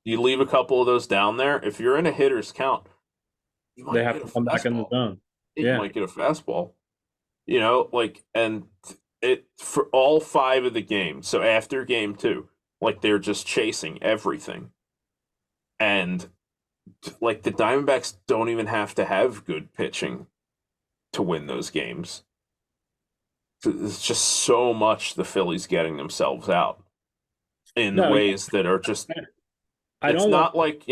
You leave a couple of those down there. If you're in a hitter's count, you They might have get a to come back in the fastball. zone. You Yeah. might get a fastball. Like and it for all 5 of the games. So after game two, like they're just chasing everything. And like the Diamondbacks don't even have to have good pitching to win those games. It's just so much the Phillies getting themselves out in No, ways that are just I it's don't want. not like,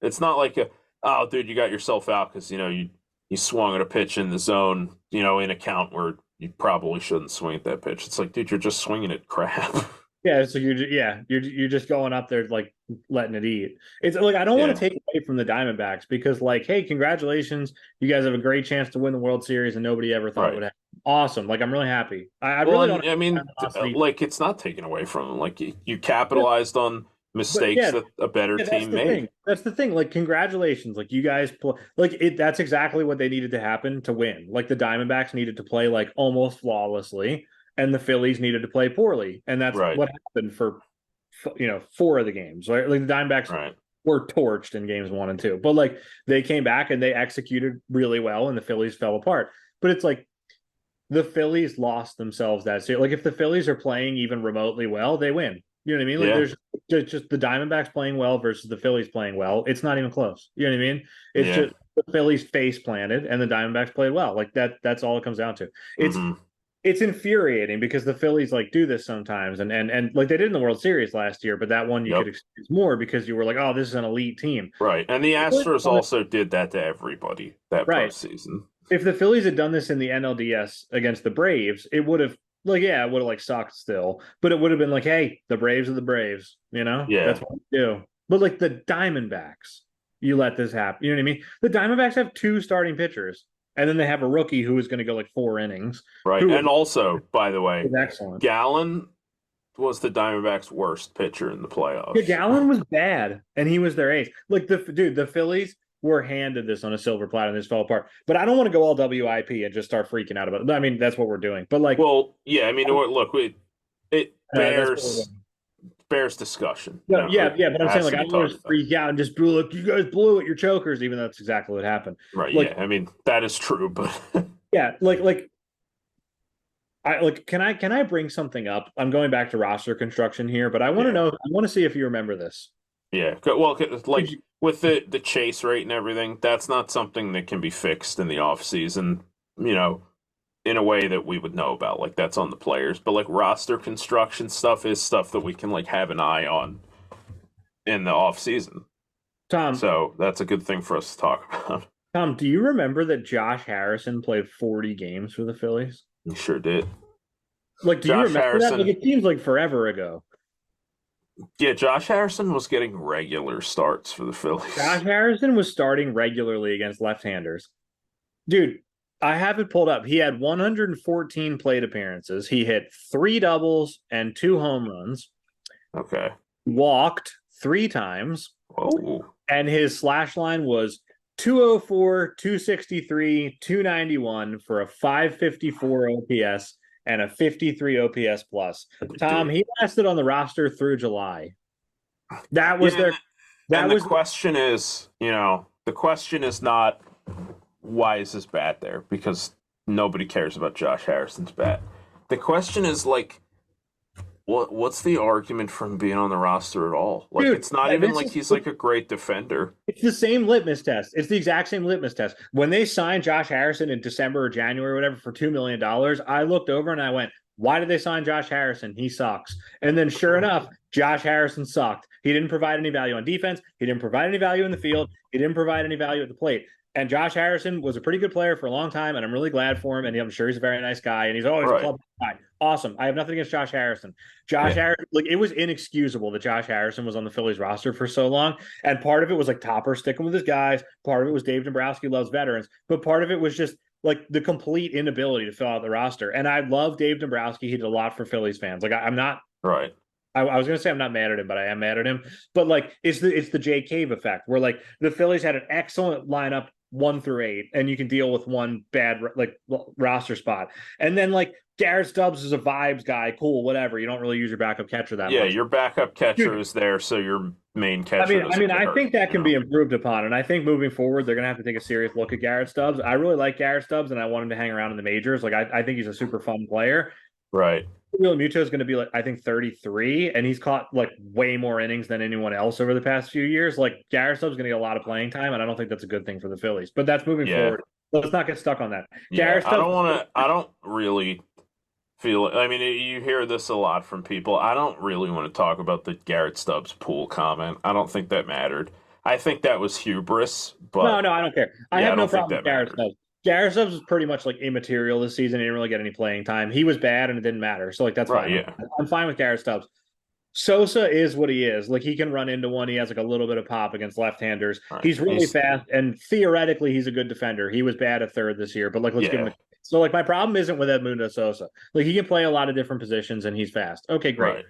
it's not like a oh dude, you got yourself out because you swung at a pitch in the zone, in a count where you probably shouldn't swing at that pitch. It's like, dude, you're just swinging at crap. Yeah, so you're just going up there like letting it eat. It's like I don't want Yeah. to take away from the Diamondbacks because like, hey, congratulations, you guys have a great chance to win the World Series, and nobody ever thought it Right. would happen. Awesome, like I'm really happy. I Well, really don't and I have mean, animosity, like it's not taken away from them. Like you but capitalized on but mistakes yeah, that a better yeah, that's team the made. thing. That's the thing. Like, congratulations. Like, you guys play like it. That's exactly what they needed to happen to win. Like, the Diamondbacks needed to play like almost flawlessly, and the Phillies needed to play poorly, and that's Right. what happened for 4 of the games. Right? Like the Diamondbacks Right. were torched in games 1 and 2, but like they came back and they executed really well, and the Phillies fell apart. But it's like the Phillies lost themselves that series. Like if the Phillies are playing even remotely well, they win. You know what I mean? Like Yeah. there's just the Diamondbacks playing well versus the Phillies playing well. It's not even close. You know what I mean? It's Yeah. just the Phillies face planted and the Diamondbacks played well. Like that's all it comes down to. It's Hmm. it's infuriating because the Phillies like do this sometimes and like they did in the World Series last year, but that one you could Yep. experience more because you were like, oh, this is an elite team. Right. And the Astros also did that to everybody that Right. postseason. If the Phillies had done this in the NLDS against the Braves, it would have like yeah, it would have like sucked still, but it would have been like, hey, the Braves are the Braves, that's Yeah. what we do. But like the Diamondbacks, you let this happen. You know what I mean? The Diamondbacks have two starting pitchers, and then they have a rookie who is going to go like 4 innings, Right. who And also, by the way, is excellent. Gallen was the Diamondbacks' worst pitcher in the Yeah, playoffs. Gallen was bad, and he was their ace. Like the Phillies were handed this on a silver platter, and this fell apart. But I don't want to go all WIP and just start freaking out about it. I mean, that's what we're doing. But like, Well, yeah, I mean, look, it that's what we're bears doing. discussion. No, yeah, yeah. It But I'm saying has like to I be don't want talked to about. freak out and just be like, you guys blew it, you're chokers, even though that's exactly what happened. Right. Like, Yeah. I mean, that is true, but yeah, like I like can I bring something up? I'm going back to roster construction here, but I want to yeah. know, I want to see if you remember this. Yeah. Well, Did like you, with the chase rate and everything, that's not something that can be fixed in the off season, you know, in a way that we would know about. Like that's on the players. But like roster construction stuff is stuff that we can like have an eye on in the off season. Tom, So that's a good thing for us to talk about. Tom, do you remember that Josh Harrison played 40 games for the Phillies? You sure did. Like, do you Josh remember that? Like, Harrison. it seems like forever ago. Yeah, Josh Harrison was getting regular starts for the Josh Phillies. Harrison was starting regularly against left-handers. Dude, I have it pulled up. He had 114 plate appearances. He hit three doubles and two home runs, Okay. walked three times, Whoa. and his slash line was 204, 263, 291 for a 554 OPS and a 53 OPS plus. Tom, Dude. he lasted on the roster through July. That was Yeah, their that and the was question is, the question is not why is his bat there? Because nobody cares about Josh Harrison's bat. The question is like what's the argument for him being on the roster at all? Like, Dude, it's not even like he's like a great defender. it's the same litmus test. It's the exact same litmus test. When they signed Josh Harrison in December or January or whatever for $2 million, I looked over and I went, why did they sign Josh Harrison? He sucks. And then sure enough, Josh Harrison sucked. He didn't provide any value on defense. He didn't provide any value in the field. He didn't provide any value at the plate. And Josh Harrison was a pretty good player for a long time, and I'm really glad for him. And I'm sure he's a very nice guy, and he's always a Right. club guy. Awesome. I have nothing against Josh Harrison. Josh Yeah. Harrison, like it was inexcusable that Josh Harrison was on the Phillies roster for so long. And part of it was like Topper sticking with his guys. Part of it was Dave Dombrowski loves veterans, but part of it was just like the complete inability to fill out the roster. And I love Dave Dombrowski. He did a lot for Phillies fans. Like I'm not. Right. I was gonna say I'm not mad at him, but I am mad at him. But like it's the Jay Cave effect, where like the Phillies had an excellent lineup 1 through 8, and you can deal with one bad like roster spot, and then like Garrett Stubbs is a vibes guy, cool, whatever. You don't really use your backup catcher that Yeah, much. your backup catcher is there, so your main catcher. I think that can be improved upon, and I think moving forward they're gonna have to take a serious look at Garrett Stubbs. I really like Garrett Stubbs, and I want him to hang around in the majors. Like I think he's a super fun player. Right. Real Muto is going to be like I think 33, and he's caught like way more innings than anyone else over the past few years. Like Garrett Stubbs is going to get a lot of playing time, and I don't think that's a good thing for the Phillies. But that's moving forward. Let's not get stuck on that. Yeah, Garrett Stubbs, I don't want to. I don't really feel. I mean, you hear this a lot from people. I don't really want to talk about the Garrett Stubbs pool comment. I don't think that mattered. I think that was hubris. But no, I don't care. I yeah, have I no don't think problem with that Garrett mattered. Stubbs. Garrett Stubbs was pretty much like immaterial this season. He didn't really get any playing time. He was bad, and it didn't matter. So like that's Right. fine. Yeah. I'm fine with Garrett Stubbs. Sosa is what he is. Like he can run into one. He has like a little bit of pop against left-handers. Right. He's really fast, and theoretically, he's a good defender. He was bad at third this year, but like let's give him. So like my problem isn't with Edmundo Sosa. Like he can play a lot of different positions, and he's fast. Okay, great. Right.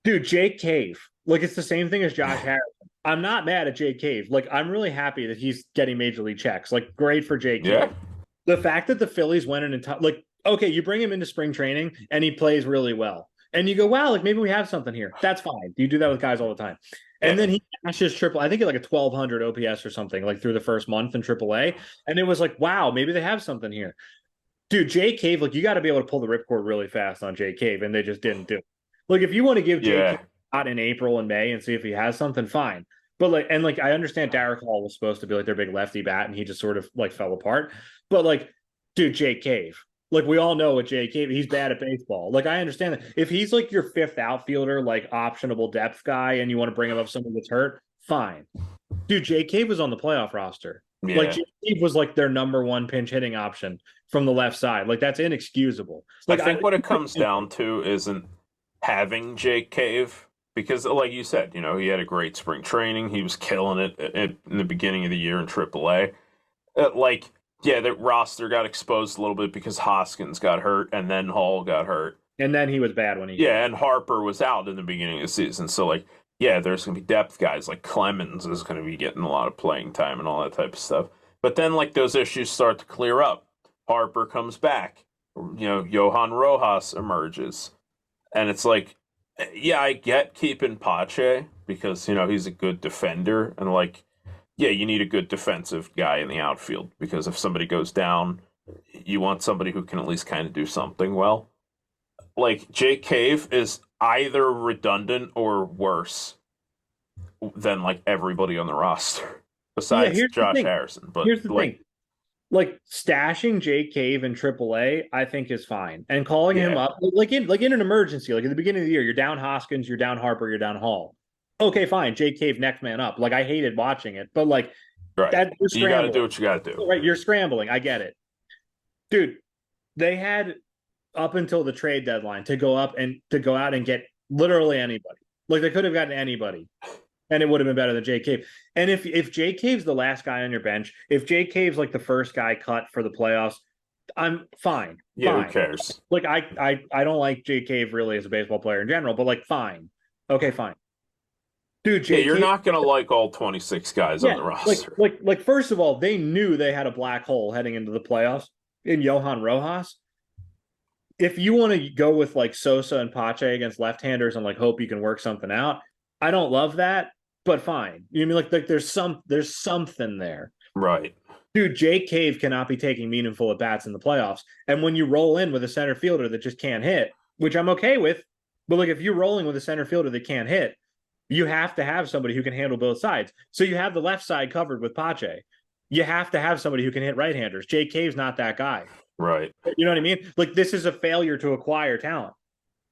Dude, Jake Cave. Like it's the same thing as Josh Harrison. I'm not mad at Jake Cave. Like I'm really happy that he's getting major league checks. Like great for Jake Yeah. Cave. The fact that the Phillies went in and like okay, you bring him into spring training and he plays really well. And you go, wow, like maybe we have something here. That's fine. You do that with guys all the time. And then he cashes triple, I think like a 1,200 OPS or something, like through the first month in AAA. And it was like, wow, maybe they have something here. Dude, Jay Cave, like you got to be able to pull the ripcord really fast on Jay Cave, and they just didn't do it. Like if you want to give Jay Cave a shot in April and May and see if he has something, fine. But like, and like I understand Derek Hall was supposed to be like their big lefty bat, and he just sort of like fell apart. But like, dude, Jay Cave. Like we all know what Jay Cave, he's bad at baseball. Like I understand that if he's like your fifth outfielder, like optionable depth guy, and you want to bring him up someone that's hurt, fine. Dude, Jay Cave was on the playoff roster. Yeah. Like Jay Cave was like their number one pinch hitting option from the left side. Like that's inexcusable. Like I think what it comes down to isn't having Jake Cave because, like you said, you know, he had a great spring training. He was killing it in the beginning of the year in AAA. Yeah, the roster got exposed a little bit because Hoskins got hurt and then Hall got hurt. And then he was bad when he and Harper was out in the beginning of the season. So, like, yeah, there's going to be depth guys. Like Clemens is going to be getting a lot of playing time and all that type of stuff. But then, like, those issues start to clear up. Harper comes back. You know, Johan Rojas emerges. And it's like, yeah, I get keeping Pache because, you know, he's a good defender. And, like, yeah, you need a good defensive guy in the outfield because if somebody goes down, you want somebody who can at least kind of do something well. Like, Jake Cave is either redundant or worse than, like, everybody on the roster besides Josh Harrison. But here's the thing. Like, stashing Jake Cave in AAA, I think is fine. And calling him up, like in an emergency, like at the beginning of the year, you're down Hoskins, you're down Harper, you're down Hall. Okay, fine. Jake Cave, next man up. Like, I hated watching it, but like, that you got to do what you got to do. Right, you're scrambling. I get it, dude. They had up until the trade deadline to go out and get literally anybody. Like, they could have gotten anybody, and it would have been better than Jake Cave. And if Jake Cave's the last guy on your bench, if Jake Cave's like the first guy cut for the playoffs, I'm fine. Yeah, fine. Who cares? Like, I don't like Jake Cave really as a baseball player in general, but like, fine. Okay, fine. Dude, you're not gonna like all 26 guys on the roster. Like, first of all, they knew they had a black hole heading into the playoffs in Johan Rojas. If you want to go with like Sosa and Pache against left-handers and like hope you can work something out, I don't love that, but fine. You mean like there's something there, right? Dude, Jake Cave cannot be taking meaningful at bats in the playoffs, and when you roll in with a center fielder that just can't hit, which I'm okay with. But like if you're rolling with a center fielder that can't hit, you have to have somebody who can handle both sides. So you have the left side covered with Pache. You have to have somebody who can hit right-handers. Jake Cave's not that guy. Right. You know what I mean? Like this is a failure to acquire talent.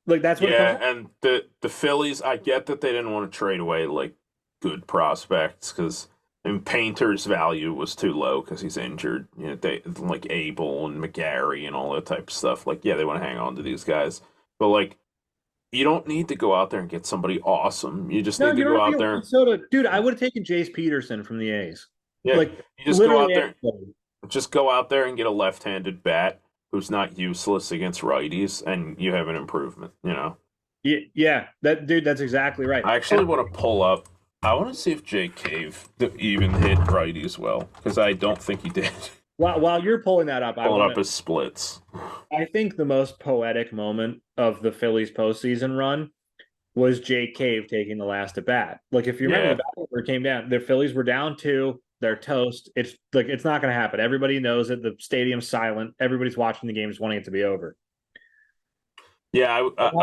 Like that's what it comes Yeah, down. and the Phillies, I get that they didn't want to trade away like good prospects because Painter's value was too low because he's injured. You know, they like Abel and McGarry and all that type of stuff. Like, yeah, they want to hang on to these guys, but like, you don't need to go out there and get somebody awesome. You just No, need to you don't go have to out get there. Minnesota. Dude, I would have taken Jace Peterson from the A's. Yeah, Like you just go literally out there, anybody. just go out there and get a left-handed bat who's not useless against righties, and you have an improvement. You know. Yeah, that dude, that's exactly right. I actually want to pull up. I want to see if Jake Cave even hit righties well because I don't think he did. While you're pulling that up, Pulling up his splits. I think the most poetic moment of the Phillies postseason run was Jake Cave taking the last at bat. Like if you remember Yeah, the battle where it came down, the Phillies were down two, they're toast. It's like it's not gonna happen. Everybody knows it. The stadium's silent. Everybody's watching the games wanting it to be over. yeah.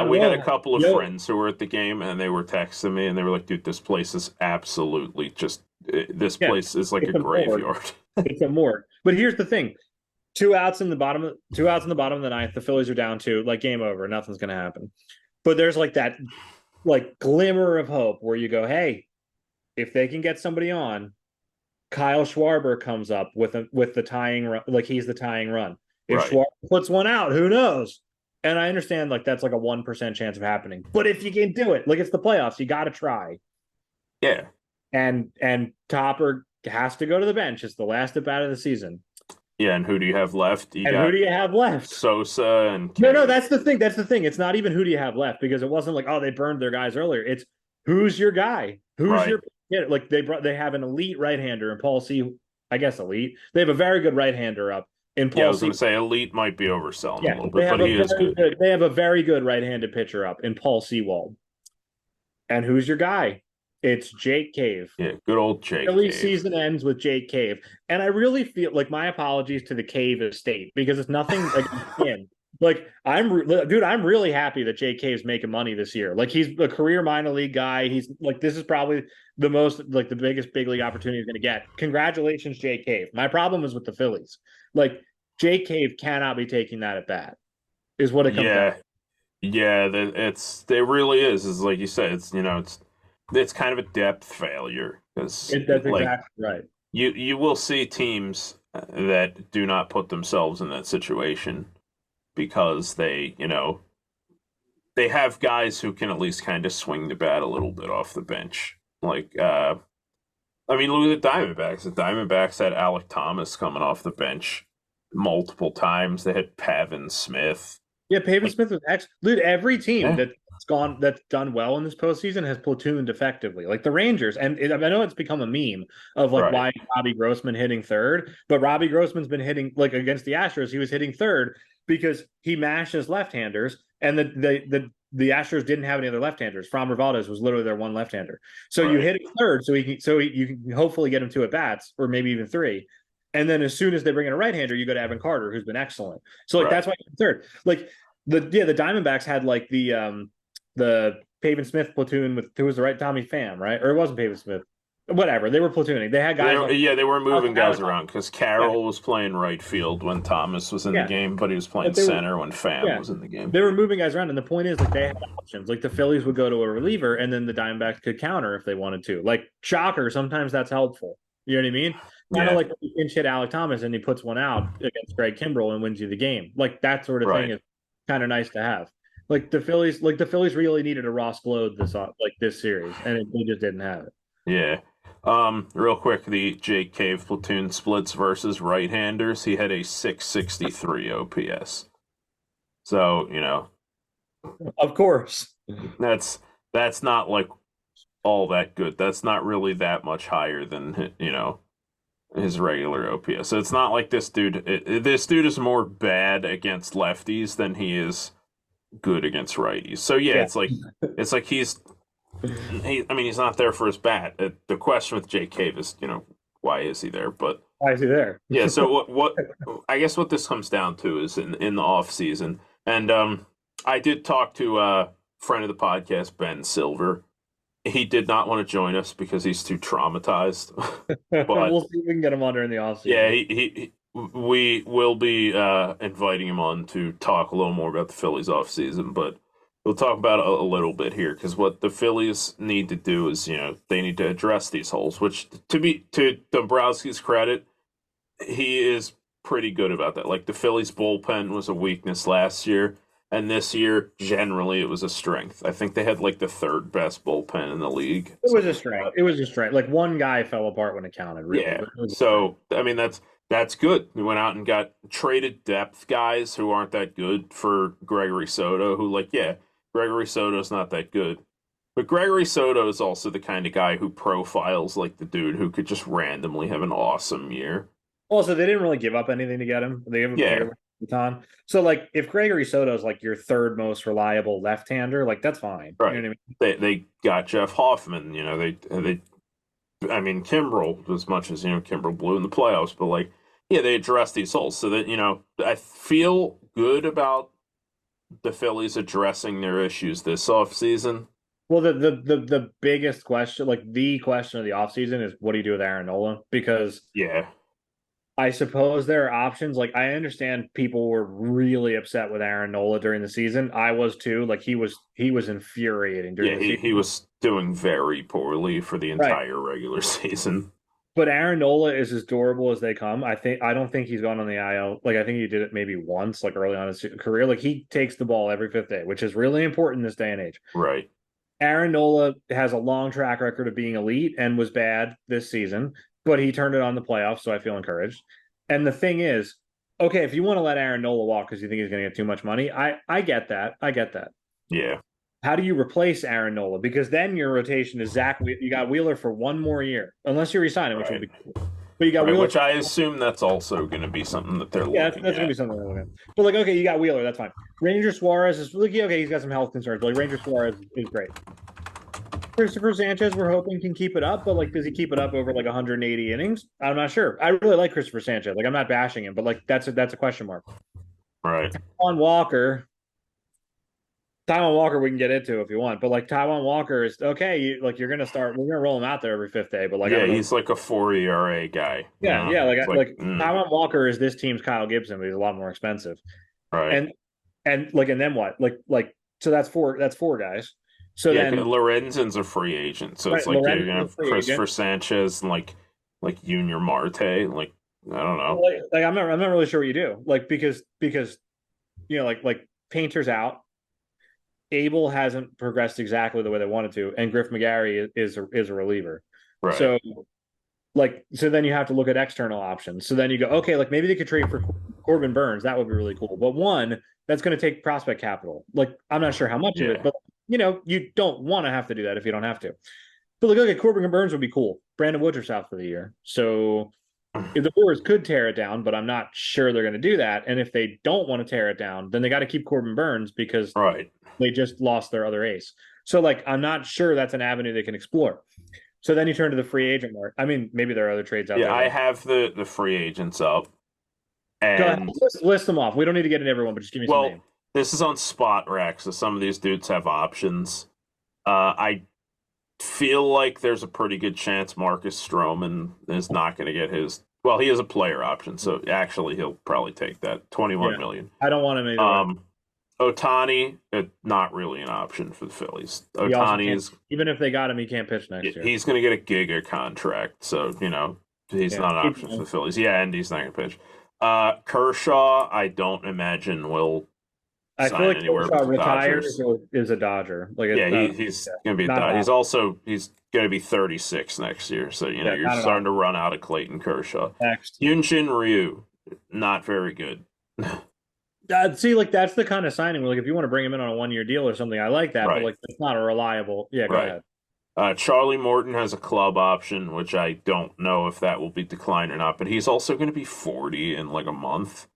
We had a Yo, couple of yo, friends who were at the game, and they were texting me, and they were like, "Dude, this place is absolutely just. This yeah, place is like a it's a morgue. graveyard." It's a morgue. But here's the thing: 2 outs in the bottom, 2 outs in the bottom of the ninth. The Phillies are down two. Like game over. Nothing's gonna happen. But there's like that, like glimmer of hope where you go, hey, if they can get somebody on, Kyle Schwarber comes up with the tying run, like he's the tying run. If Right. Schwarber puts one out, who knows? And I understand like that's like a 1% chance of happening. But if you can do it, like it's the playoffs, you got to try. Yeah. And Topper has to go to the bench. It's the last at bat of the season. Yeah. And who do you have left? You And who got do you have left? Sosa and No, Cave. that's the thing. That's the thing. It's not even who do you have left because it wasn't like, oh, they burned their guys earlier. It's who's your guy? Who's Right. your like they have an elite right hander in Paul C. I guess elite. They have a very good right hander up in Yeah, I Paul was going C. to say Elite might be overselling a Yeah, little they bit, have but a he is very good. good. They have a very good right-handed pitcher up in Paul Sewald. And who's your guy? It's Jake Cave. Yeah, good old Jake Philly Cave. season ends with Jake Cave, and I really feel like my apologies to the Cave estate because it's nothing against him. Like dude, I'm really happy that Jake Cave's making money this year. Like he's a career minor league guy. He's like this is probably the most like the biggest big league opportunity he's going to get. Congratulations, Jake Cave. My problem is with the Phillies. Like Jake Cave cannot be taking that at bat. Is what it comes down. Yeah, yeah, it really is. Is like you said, it's kind of a depth failure because That's like exactly right. you will see teams that do not put themselves in that situation because they have guys who can at least kind of swing the bat a little bit off the bench. Like I mean, look at the Diamondbacks. The Diamondbacks had Alec Thomas coming off the bench multiple times. They had Pavin Smith. Yeah, Pavin Like, Smith was excellent. Dude, every team yeah, that's done well in this postseason has platooned effectively. Like the Rangers, and I know it's become a meme of like right, why Robbie Grossman hitting third, but Robbie Grossman's been hitting like against the Astros, he was hitting third because he mashes left-handers, and the Astros didn't have any other left-handers. Framber Valdez was literally their one left-hander. So you right, hit him third, you can hopefully get him two at bats or maybe even three. And then as soon as they bring in a right-hander, you go to Evan Carter, who's been excellent. So like right. that's why he's third. Like the Diamondbacks had like the Pavin Smith platoon with who was the right Tommy Pham, right? Or it wasn't Pavin Smith. Whatever. They were platooning. They had guys like Yeah, they were moving guys Alex, around because yeah, Carroll was playing right field when Thomas was in the yeah. game, but he was playing But they were center when Pham yeah. was in the game. They were moving guys around, and the point is like they had options. Like the Phillies would go to a reliever, and then the Diamondbacks could counter if they wanted to. Like shocker, sometimes that's helpful. You know what I mean? Kind of Yeah, like when you pinch hit Alec Thomas and he puts one out against Greg Kimbrell and wins you the game. Like that sort of thing right. is kind of nice to have. Like the Phillies really needed a Ross Glode this series, and they just didn't have it. Yeah. Real quick, the Jake Cave platoon splits versus right-handers. He had a 663 OPS. So, Of course. that's that's not like all that good. That's not really that much higher than, his regular OPS. So it's not like this dude is more bad against lefties than he is good against righties. So yeah, Yeah. it's like I mean, he's not there for his bat. The question with Jake Cave is, why is he there? But Why is he there? yeah, so what I guess what this comes down to is in the off season, and I did talk to friend of the podcast, Ben Silver. He did not want to join us because he's too traumatized. But We'll see if we can get him on during the yeah, offseason. we will be inviting him on to talk a little more about the Phillies offseason, but we'll talk about it a little bit here because what the Phillies need to do is, they need to address these holes, which to Dombrowski's credit, he is pretty good about that. Like the Phillies bullpen was a weakness last year, and this year generally it was a strength. I think they had like the third best bullpen in the league. It was a Something like strength. that. It was a strength. Like one guy fell apart when it counted, really. Yeah. But it was a strength. So I mean that's good. We went out and got traded depth guys who aren't that good for Gregory Soto, who Gregory Soto's not that good. But Gregory Soto is also the kind of guy who profiles like the dude who could just randomly have an awesome year. Also, they didn't really give up anything to get him. They gave him Yeah, a ton. So, like, if Gregory Soto is like your third most reliable left-hander, like that's fine. You know what right. I mean? They got Jeff Hoffman. They I mean Kimbrel as much as Kimbrel blew in the playoffs, but like they addressed these holes so that I feel good about the Phillies addressing their issues this offseason. Well, the biggest question, like the question of the offseason is what do you do with Aaron Nola? Because Yeah, I suppose there are options. Like I understand people were really upset with Aaron Nola during the season. I was too. Like he was infuriating during yeah, the he season. was doing very poorly for the Right. entire regular season. But Aaron Nola is as durable as they come. I don't think he's gone on the IL. Like I think he did it maybe once, like early on in his career. Like he takes the ball every fifth day, which is really important in this day and age. Right. Aaron Nola has a long track record of being elite and was bad this season, but he turned it on the playoffs, so I feel encouraged. And the thing is, okay, if you want to let Aaron Nola walk because you think he's going to get too much money, I get that. I get that. Yeah. How do you replace Aaron Nola? Because then your rotation is Zach. You got Wheeler for one more year, unless you resign him, which would Right. be cool. But you got Right. Wheeler. Which I assume that's also going to be something that they're Yeah, that's, looking that's gonna at. be something we're looking at. But like, okay, you got Wheeler, that's fine. Ranger Suarez is like, yeah, okay, he's got some health concerns, but like Ranger Suarez is great. Christopher Sanchez, we're hoping can keep it up, but like, does he keep it up over like 180 innings? I'm not sure. I really like Christopher Sanchez. Like, I'm not bashing him, but like, that's a question mark. Right. On Walker, Taiwan Walker, we can get into if you want, but like Taiwan Walker is okay. You're gonna start. We're gonna roll him out there every fifth day, but like, I Yeah, don't know. he's like a 4 ERA guy. Yeah. Like, It's Taiwan Walker is this team's Kyle Gibson, but he's a lot more expensive. right. And then what? So that's four guys. So Yeah, then Lorenzen's a free agent, so right, it's like you're Lorenz gonna is a have free agent. Christopher Sanchez and like Junior Marte. Like I don't know. Like I'm not really sure what you do. Like because like Painter's out. Abel hasn't progressed exactly the way they wanted to, and Griff McGarry is a reliever. Right. So then you have to look at external options. So then you go, okay, like maybe they could trade for Corbin Burns. That would be really cool. But one, that's going to take prospect capital. Like I'm not sure how much of it, Yeah. but you don't want to have to do that if you don't have to. But like, okay, Corbin Burns would be cool. Brandon Woodruff's out for the year, so if the Brewers could tear it down, but I'm not sure they're going to do that. And if they don't want to tear it down, then they got to keep Corbin Burns because Right. they just lost their other ace. So like, I'm not sure that's an avenue they can explore. So then you turn to the free agent market. I mean, maybe there are other trades out Yeah, there. I have the free agents up, Go ahead. and List them off. We don't need to get into everyone, but just give me some well, names. this is on Spot Rack, so some of these dudes have options. I feel like there's a pretty good chance Marcus Stroman is not going to get his. Well, he has a player option, so actually he'll probably take that 21 million. I don't want him either. Otani, not really an option for the Phillies. He also Otani can't- is even if they got him, he can't pitch next year. he's going to get a giga contract, so he's Yeah. not an option for the Phillies. Yeah, and he's not going to pitch. Kershaw, I don't imagine will I sign feel like anywhere Kershaw but the retires Dodgers. or is a Dodger. Like Yeah, he's going to be a not Dodger. an He's going to be 36 next year, so Yeah, you're not an starting to run out of Clayton Kershaw. next. Hyun-Shin Ryu, not very good. See, like that's the kind of signing where, like, if you want to bring him in on a 1 year deal or something, I like that. Right. But like, it's not a reliable. Yeah, go Right. ahead. Charlie Morton has a club option, which I don't know if that will be declined or not, but he's also going to be 40 in like a month.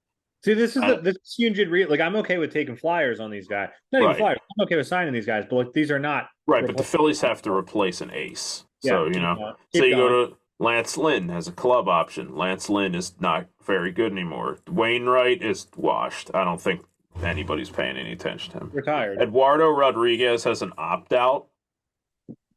See, this is Hyunjin Ryu. Like, I'm okay with taking flyers on these guys. Not even Right. flyers. I'm okay with signing these guys, but like, these are not Right, but the Phillies have to replace an ace. So, keep going. so Keep you going. go to Lance Lynn has a club option. Lance Lynn is not very good anymore. Wainwright is washed. I don't think anybody's paying any attention to him. Retired. Eduardo Rodriguez has an opt out.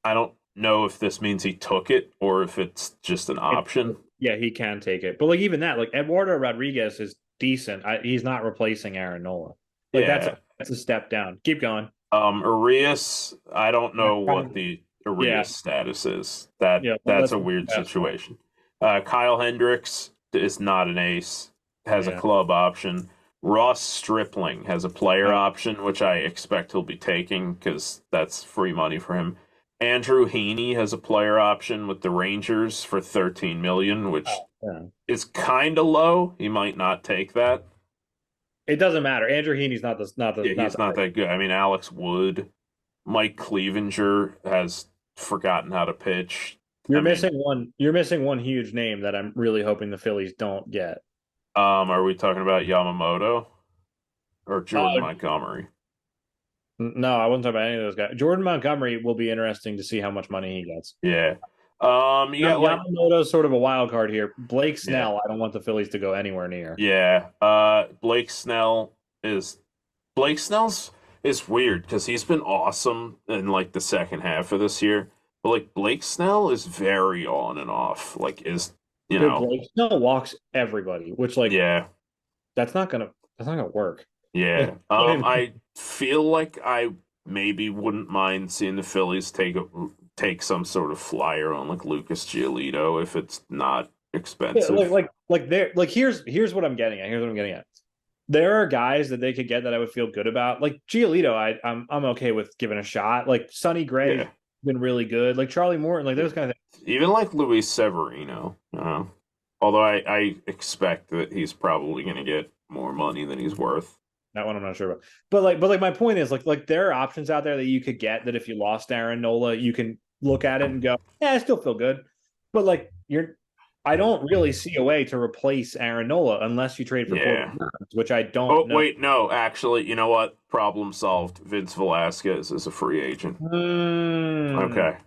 I don't know if this means he took it or if it's just an option. Yeah, he can take it. But like even that, like Eduardo Rodriguez is decent. He's not replacing Aaron Nola. Like Yeah. that's a step down. Keep going. Arias, I don't know what the Yeah. Arias status is. Yeah, That's that's a the weird best one. situation. Kyle Hendricks is not an ace, has a Yeah. club option. Ross Stripling has a player Uh, option, which I expect he'll be taking because that's free money for him. Andrew Heaney has a player option with the Rangers for 13 million, which yeah. is kind of low. He might not take that. It doesn't matter. Andrew Heaney's Yeah, he's not that good. I mean, Alex Wood, Mike Clevenger has forgotten how to pitch. You're I mean, missing one. You're missing one huge name that I'm really hoping the Phillies don't get. are we talking about Yamamoto or Jordan Oh Montgomery? no, I wasn't talking about any of those guys. Jordan Montgomery will be interesting to see how much money he gets. Yeah. You got like Yamamoto's sort of a wild card here. Blake yeah, Snell, I don't want the Phillies to go anywhere near. yeah. Is Blake Snell's is weird because he's been awesome in like the second half of this year, but like Blake Snell is very on and off. Like is you But know Blake Snell walks everybody, which like yeah. that's not gonna work. Yeah. Like, I feel like I maybe wouldn't mind seeing the Phillies take some sort of flyer on like Lucas Giolito if it's not expensive. here's what I'm getting at. Here's what I'm getting at. There are guys that they could get that I would feel good about. Like Giolito, I'm okay with giving a shot. Like Sonny Gray's Yeah. been really good. Like Charlie Morton, like those kind of things. Even like Luis Severino, although I expect that he's probably going to get more money than he's worth. That one I'm not sure about. But my point is like there are options out there that you could get that if you lost Aaron Nola, you can look at it and go, yeah, I still feel good. But like I don't really see a way to replace Aaron Nola unless you trade for Corbin Yeah. Burns, which I Oh, don't know. wait, no, actually, you know what? Problem solved. Vince Velasquez is a free agent. Okay.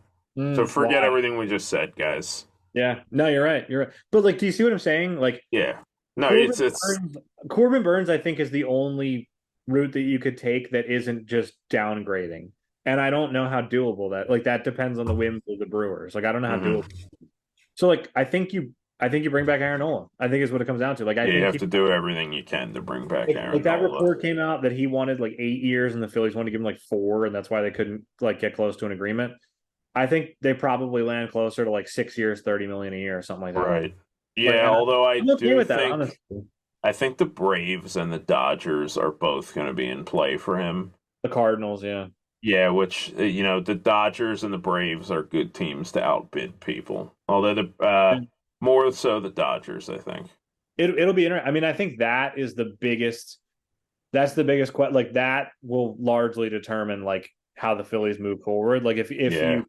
So forget Why? everything we just said, guys. Yeah. No, you're right. You're right. But like, do you see what I'm saying? Like Yeah. No, Corbin it's Burns, Corbin Burns, I think, is the only route that you could take that isn't just downgrading. And I don't know how doable that depends on the whims of the Brewers. Like I don't know how doable. mhm. So like I think you bring back Aaron Nola. I think is what it comes down to. Like I Yeah, you think have to do everything you can to bring back like Aaron that Nola. report came out that he wanted like 8 years and the Phillies wanted to give him like 4, and that's why they couldn't like get close to an agreement. I think they probably land closer to like 6 years, 30 million a year or something like that. Right. Like, Yeah, although I I'm okay do with that, think honestly. I think the Braves and the Dodgers are both going to be in play for him. The Cardinals, yeah. Yeah, which the Dodgers and the Braves are good teams to outbid people. Although more so the Dodgers, I think. It'll be interesting. I mean, I think that is the biggest. That's the biggest question. Like that will largely determine like how the Phillies move forward. Like Yeah.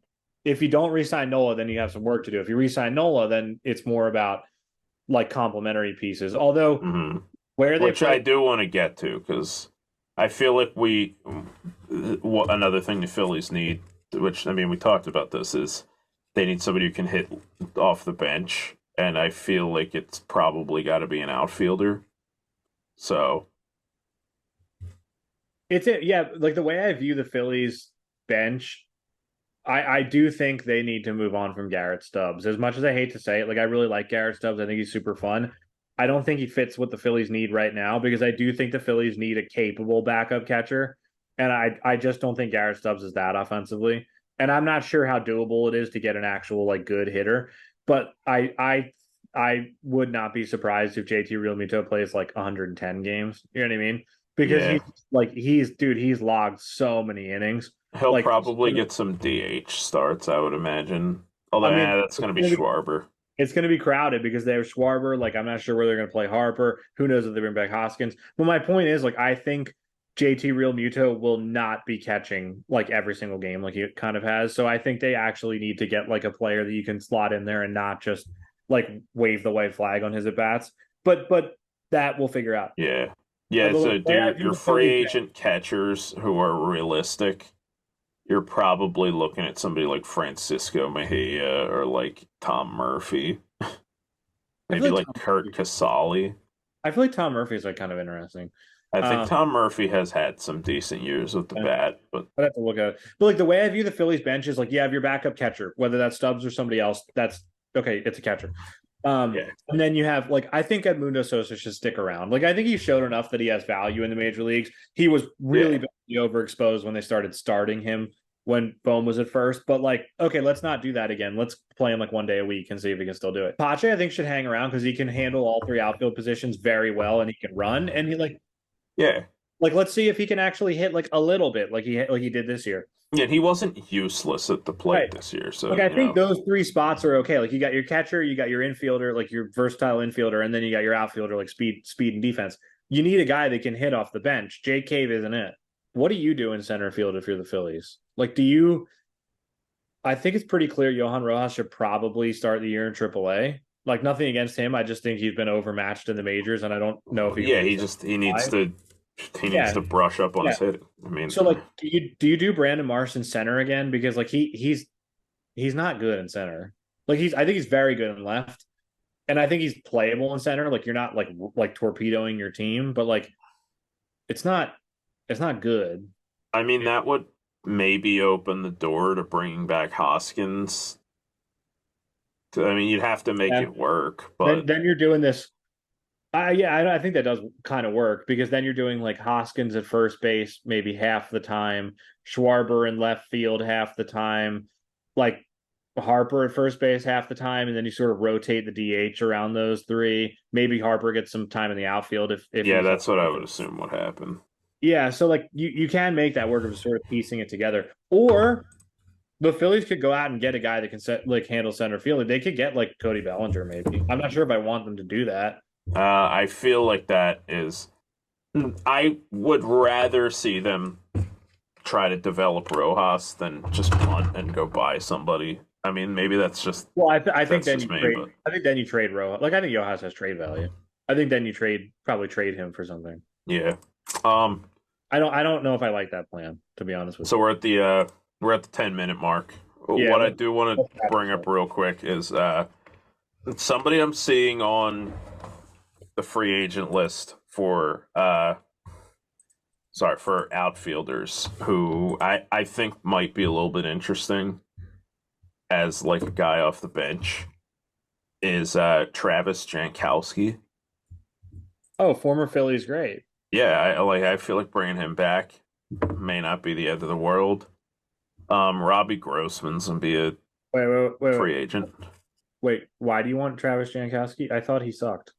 if you don't re-sign Nola, then you have some work to do. If you re-sign Nola, then it's more about like complementary pieces. Although hmm where they Which I play, do want to get to because I feel like another thing the Phillies need, which I mean we talked about this, is they need somebody who can hit off the bench, and I feel like it's probably got to be an outfielder. So yeah, like the way I view the Phillies bench, I do think they need to move on from Garrett Stubbs. As much as I hate to say it, like I really like Garrett Stubbs. I think he's super fun. I don't think he fits what the Phillies need right now because I do think the Phillies need a capable backup catcher. And I just don't think Garrett Stubbs is that offensively. And I'm not sure how doable it is to get an actual like good hitter. But I would not be surprised if JT Realmuto plays like 110 games. You know what I mean? Because yeah, he's logged so many innings. he'll Like probably get some DH starts, I would imagine. Although, I mean, that's going to be Schwarber. it's going to be crowded because they have Schwarber. Like, I'm not sure where they're going to play Harper. Who knows if they bring back Hoskins? But my point is, like, I think JT Realmuto will not be catching like every single game like he kind of has. So I think they actually need to get like a player that you can slot in there and not just like wave the white flag on his at bats. But that we'll figure out. Yeah. Yeah, so your free agent catchers who are realistic, you're probably looking at somebody like Francisco Mejia or like Tom Murphy, maybe like Kurt Casale. I feel like Tom Murphy is like kind of interesting. I think Tom Murphy has had some decent years with the bat, but I'd have to look at it. But like the way I view the Phillies bench is like you have your backup catcher, whether that's Stubbs or somebody else. That's okay. It's a catcher. yeah, And then you have like I think Edmundo Sosa should stick around. Like I think he showed enough that he has value in the major leagues. He was really yeah. badly overexposed when they started starting him when Bohm was at first. But like, okay, let's not do that again. Let's play him like one day a week and see if he can still do it. Pache, I think, should hang around because he can handle all three outfield positions very well and he can run. And he Yeah. like let's see if he can actually hit like a little bit like he did this year. Yeah, he wasn't useless at the Right. plate this year, so Like I think those three spots are okay. Like you got your catcher, you got your infielder, like your versatile infielder, and then you got your outfielder, like speed and defense. You need a guy that can hit off the bench. Jake Cave isn't it. What do you do in center field if you're the Phillies? Like, do you? I think it's pretty clear Johan Rojas should probably start the year in AAA. Like nothing against him, I just think he's been overmatched in the majors, and I don't know if he can yeah, really he needs to yeah, brush up on yeah. his hitting. I mean, So like, do you do Brandon Marsh in center again? Because like he's not good in center. Like I think he's very good in left, and I think he's playable in center. Like you're not like torpedoing your team, but like it's not it's not good. I mean that would maybe open the door to bringing back Hoskins. I mean, you'd have to make Yeah. it work, Then but then you're doing this. Yeah, I think that does kind of work because then you're doing like Hoskins at first base maybe half the time, Schwarber in left field half the time, like Harper at first base half the time, and then you sort of rotate the DH around those three. Maybe Harper gets some time in the outfield if yeah, he's that's what I would assume would happen. yeah. So like you can make that work of sort of piecing it together, or the Phillies could go out and get a guy that can handle center field. They could get like Cody Bellinger maybe. I'm not sure if I want them to do that. I feel like that is. I would rather see them try to develop Rojas than just punt and go buy somebody. I mean, maybe that's just Well, I think that's then just you me, trade. but I think then you trade Rojas. Like I think Rojas has trade value. I think then you probably trade him for something. yeah. Um. I don't know if I like that plan to be honest with So you. we're at the 10-minute mark. Yeah, What I do want to let's wrap bring this up up. real quick is somebody I'm seeing on the free agent list for for outfielders who I think might be a little bit interesting as like a guy off the bench is Travis Jankowski. Oh, former Phillies great. Yeah, I feel like bringing him back may not be the end of the world. Robbie Grossman's gonna be a Wait. free agent. Wait, why do you want Travis Jankowski? I thought he sucked.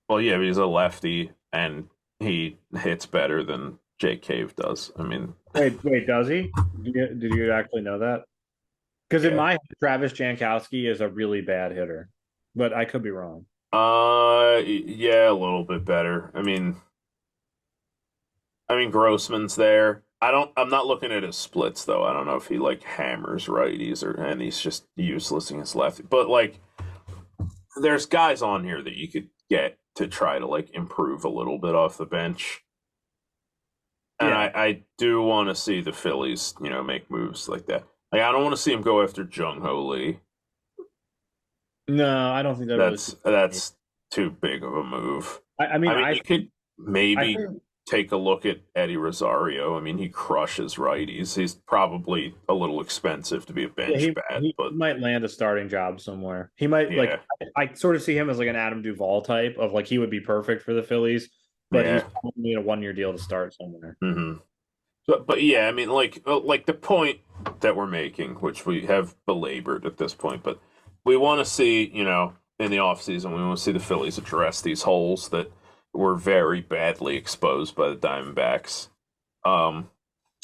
Well, yeah, he's a lefty and he hits better than Jake Cave does. I mean, Wait, does he? Did you actually know that? Because in yeah. my head, Travis Jankowski is a really bad hitter, but I could be wrong. Yeah, a little bit better. I mean Grossman's there. I'm not looking at his splits though. I don't know if he like hammers righties and he's just useless against lefty. But like there's guys on here that you could get to try to like improve a little bit off the bench. And Yeah. I do want to see the Phillies, make moves like that. Like I don't want to see him go after Jung Ho Lee. No, I don't think that really. That's too big of a move. I mean, I mean, you could I maybe think take a look at Eddie Rosario. I mean, he crushes righties. He's probably a little expensive to be a yeah, bench he, bat, he but might land a starting job somewhere. He might like yeah, I sort of see him as like an Adam Duvall type of like he would be perfect for the Phillies, but he's yeah. probably in a 1 year deal to start somewhere. hmm but yeah, I mean, like the point that we're making, which we have belabored at this point, but we want to see, in the offseason, we want to see the Phillies address these holes that were very badly exposed by the Diamondbacks.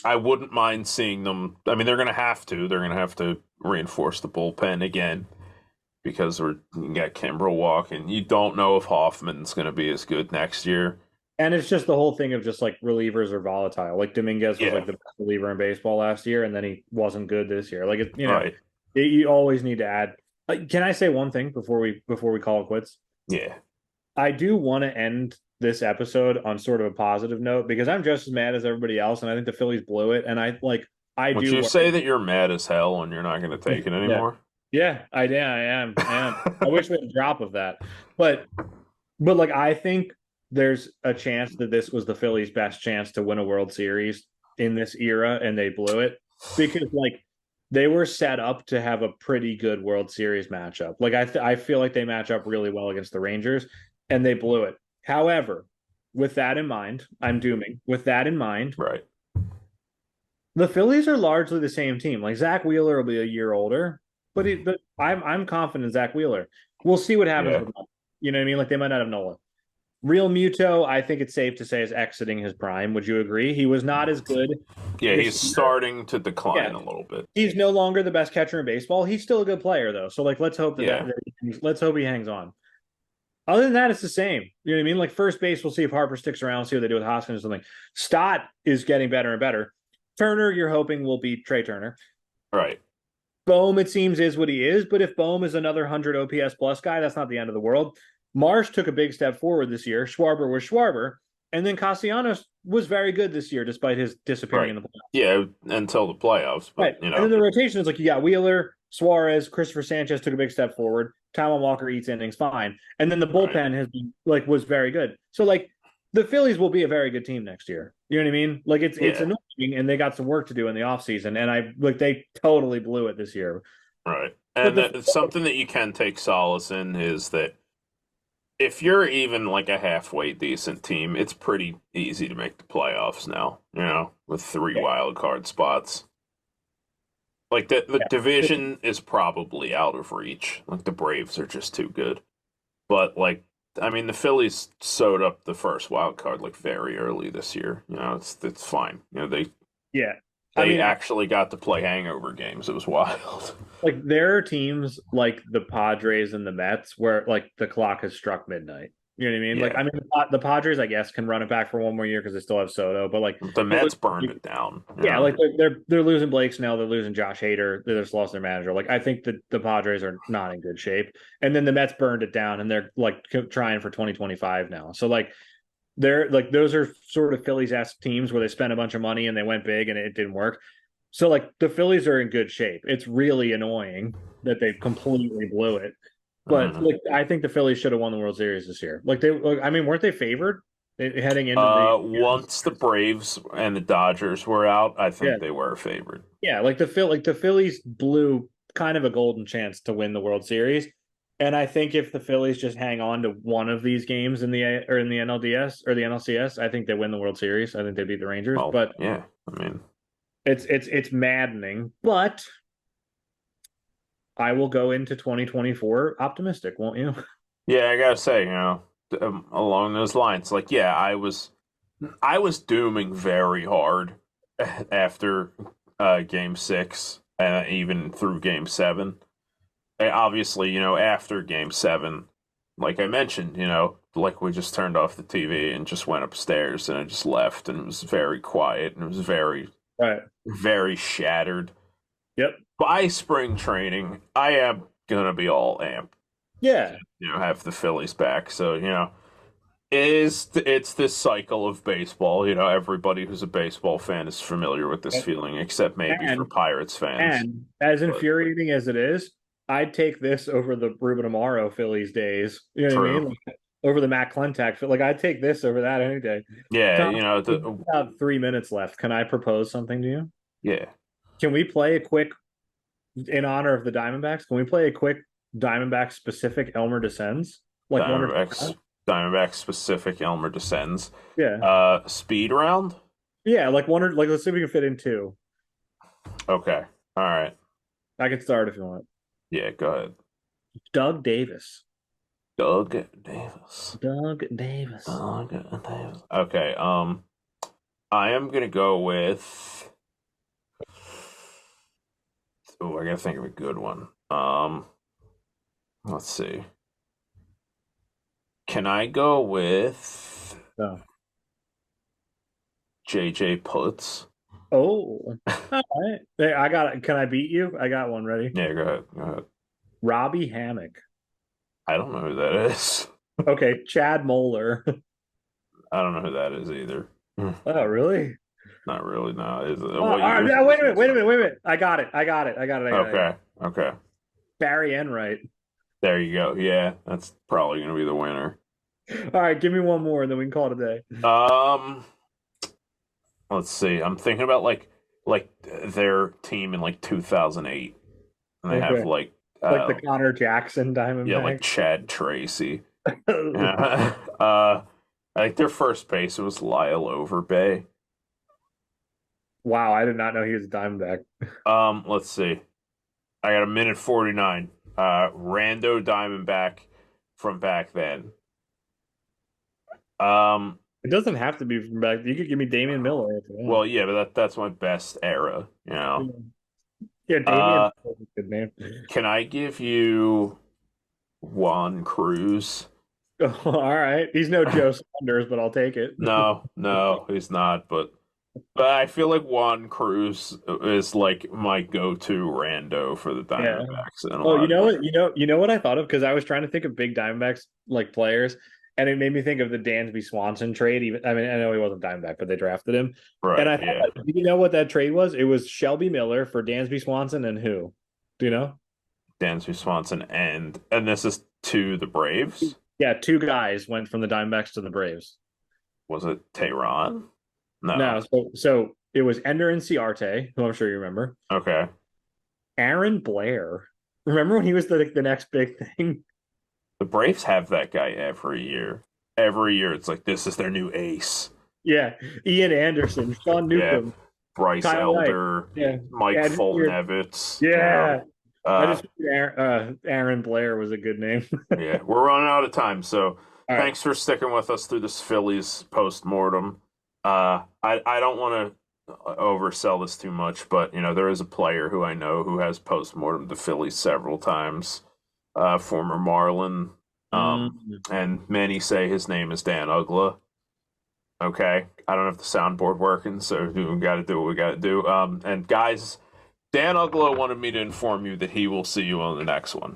I wouldn't mind seeing them. I mean, they're going to have to. They're going to have to reinforce the bullpen again because you got Kimbrel walking. You don't know if Hoffman's going to be as good next year. And it's just the whole thing of just like relievers are volatile. Like Dominguez was Yeah, like the best reliever in baseball last year, and then he wasn't good this year. Like right. you always need to add. Like, can I say one thing before we call it quits? Yeah. I do want to end this episode on sort of a positive note because I'm just as mad as everybody else, and I think the Phillies blew it. And I Would do you worry. say that you're mad as hell and you're not going to take it Yeah, anymore? yeah, I am. I wish we had a drop of that, but like I think there's a chance that this was the Phillies' best chance to win a World Series in this era, and they blew it because like they were set up to have a pretty good World Series matchup. Like I feel like they match up really well against the Rangers, and they blew it. However, with that in mind, I'm dooming. With that in mind, Right. the Phillies are largely the same team. Like Zach Wheeler will be a year older, but I'm confident in Zach Wheeler. We'll see what happens Yeah. with Nola. You know what I mean? Like they might not have Nola. Real Muto, I think it's safe to say, is exiting his prime. Would you agree? He was not as good Yeah, this he's year. starting to Yeah, decline a little bit. he's no longer the best catcher in baseball. He's still a good player though. So like, let's hope Yeah. let's hope he hangs on. Other than that, it's the same. You know what I mean? Like first base, we'll see if Harper sticks around, see what they do with Hoskins or something. Stott is getting better and better. Turner, you're hoping will be Trey Turner. Right. Bohm, it seems, is what he is. But if Bohm is another 100 OPS plus guy, that's not the end of the world. Marsh took a big step forward this year. Schwarber was Schwarber. And then Castellanos was very good this year, despite his disappearing Right. in the playoffs. Yeah, until the playoffs, Right. but And then the rotation is like you got Wheeler, Suarez, Christopher Sanchez took a big step forward. Taijuan Walker eats innings, fine. And then the right. bullpen has been like was very good. So like the Phillies will be a very good team next year. You know what I mean? Like it's Yeah. annoying and they got some work to do in the offseason. And I like they totally blew it this year. Right. But And the something that you can take solace in is that if you're even like a halfway decent team, it's pretty easy to make the playoffs now, with three yeah, wild card spots. Like the yeah. division is probably out of reach. Like the Braves are just too good. But like I mean the Phillies sewed up the first wild card like very early this year. It's fine. Yeah. I They mean, actually got to play hangover games. It was wild. like there are teams like the Padres and the Mets where like the clock has struck midnight. You know what I mean? Like Yeah. I mean the Padres I guess can run it back for one more year because they still have Soto, but like The they're Mets burned it down, yeah, like they're losing Blake Snell, they're losing Josh Hader, they just lost their manager. Like I think that the Padres are not in good shape, and then the Mets burned it down, and they're like trying for 2025 now. So like they're like those are sort of Phillies-esque teams where they spent a bunch of money and they went big and it didn't work. So like the Phillies are in good shape. It's really annoying that they completely blew it. But Mm. like I think the Phillies should have won the World Series this year. Like I mean, weren't they favored heading into the Once the Braves and the Dodgers were out, I yeah think they were favored. yeah like the Phillies blew kind of a golden chance to win the World Series. And I think if the Phillies just hang on to one of these games in the NLDS or the NLCS, I think they win the World Series. I think they beat the Rangers. Well, But yeah, I mean, it's maddening. But I will go into 2024 optimistic, won't you? yeah, I gotta say, along those lines, like, yeah, I was dooming very hard after Game 6, even through Game 7. Obviously, after Game 7, like I mentioned, like we just turned off the TV and just went upstairs and I just left and it was very quiet and it was very, Right. very shattered. Yep. By spring training, I am gonna be all amped Yeah. have the Phillies back. So, it's this cycle of baseball. Everybody who's a baseball fan is familiar with this feeling, except maybe for And Pirates fans. and as But infuriating as it is, I'd take this over the Ruben Amaro Phillies days. You know what I true. mean? Like, over the Matt Klentak. Like I'd take this over that any day. Yeah, Tom, we have 3 minutes left. Can I propose something to you? yeah, Can we play a quick in honor of the Diamondbacks? Can we play a quick Diamondback specific Elmer Descends? Like one or two Diamondbacks, rounds? Diamondbacks specific Elmer descends. Yeah. Speed round. Yeah, like one or like let's see if we can fit in two. Okay, all right. I can start if you want. Yeah, go ahead. Doug Davis. Doug Davis. Doug Davis. Doug Davis. Okay. I am gonna go with. Oh, I gotta think of a good one. Let's see. Can I go with Oh. JJ Putz? Oh. All right. Hey, I got it. Can I beat you? I got one ready. Yeah, go ahead. Go ahead. Robbie Hammock. I don't know who that is. Okay, Chad Moeller. I don't know who that is either. Oh, really? Not really. No. Is it? Oh, all What right. years Yeah, is wait a minute. this? Wait a minute. Wait a minute. I got it. I got it. I got it. I got it. Okay. Okay. Barry Enright. There you go. Yeah, that's probably gonna be the winner. All right, give me one more, and then we can call it a day. Um, let's see. I'm thinking about like their team in like 2008, and they have Okay, like like the Connor Jackson yeah, like Diamondbacks. Chad Tracy. I think their first base was Lyle Overbay. Wow, I did not know he was a Diamondback. Let's see. I got a minute 49. Rando Diamondback from back then. Um, It doesn't have to be from back. You could give me Damian Miller if you want. well, yeah, but that's my best era, you know. Yeah, Damian Uh, Miller's a good name. can I give you Juan Cruz? All right, he's no Joe Saunders, but I'll take it. No, no, he's not, but I feel like Juan Cruz is like my go-to rando for the Yeah. Diamondbacks in a Oh, lot you of know what? different. You know what I thought of because I was trying to think of big Diamondbacks like players, and it made me think of the Dansby Swanson trade. Even I mean, I know he wasn't Diamondback, but they drafted him, and Right, I yeah. thought, do you know what that trade was? It was Shelby Miller for Dansby Swanson and who? Do you know? Dansby Swanson and this is to the Braves. Yeah, two guys went from the Diamondbacks to the Braves. Was it Tehran? No. No, so it was Ender and Ciarte, who I'm sure you remember. Okay. Aaron Blair. Remember when he was the next big thing? The Braves have that guy every year. Every year, it's like this is their new ace. Yeah, Ian Anderson, Sean Yeah, Newcomb, Bryce Kyle Wright. Elder, Yeah, Mike yeah, Foltynewicz. yeah. I Uh, just Aaron Blair was a good name. yeah, we're running out of time. So All right. thanks for sticking with us through this Phillies post-mortem. I don't want to oversell this too much, but you know there is a player who I know who has post-mortem the Phillies several times. Former Marlin. Mm. And many say his name is Dan Ugla. Okay, I don't have the soundboard working, so we got to do what we got to do. And guys, Dan Ugla wanted me to inform you that he will see you on the next one.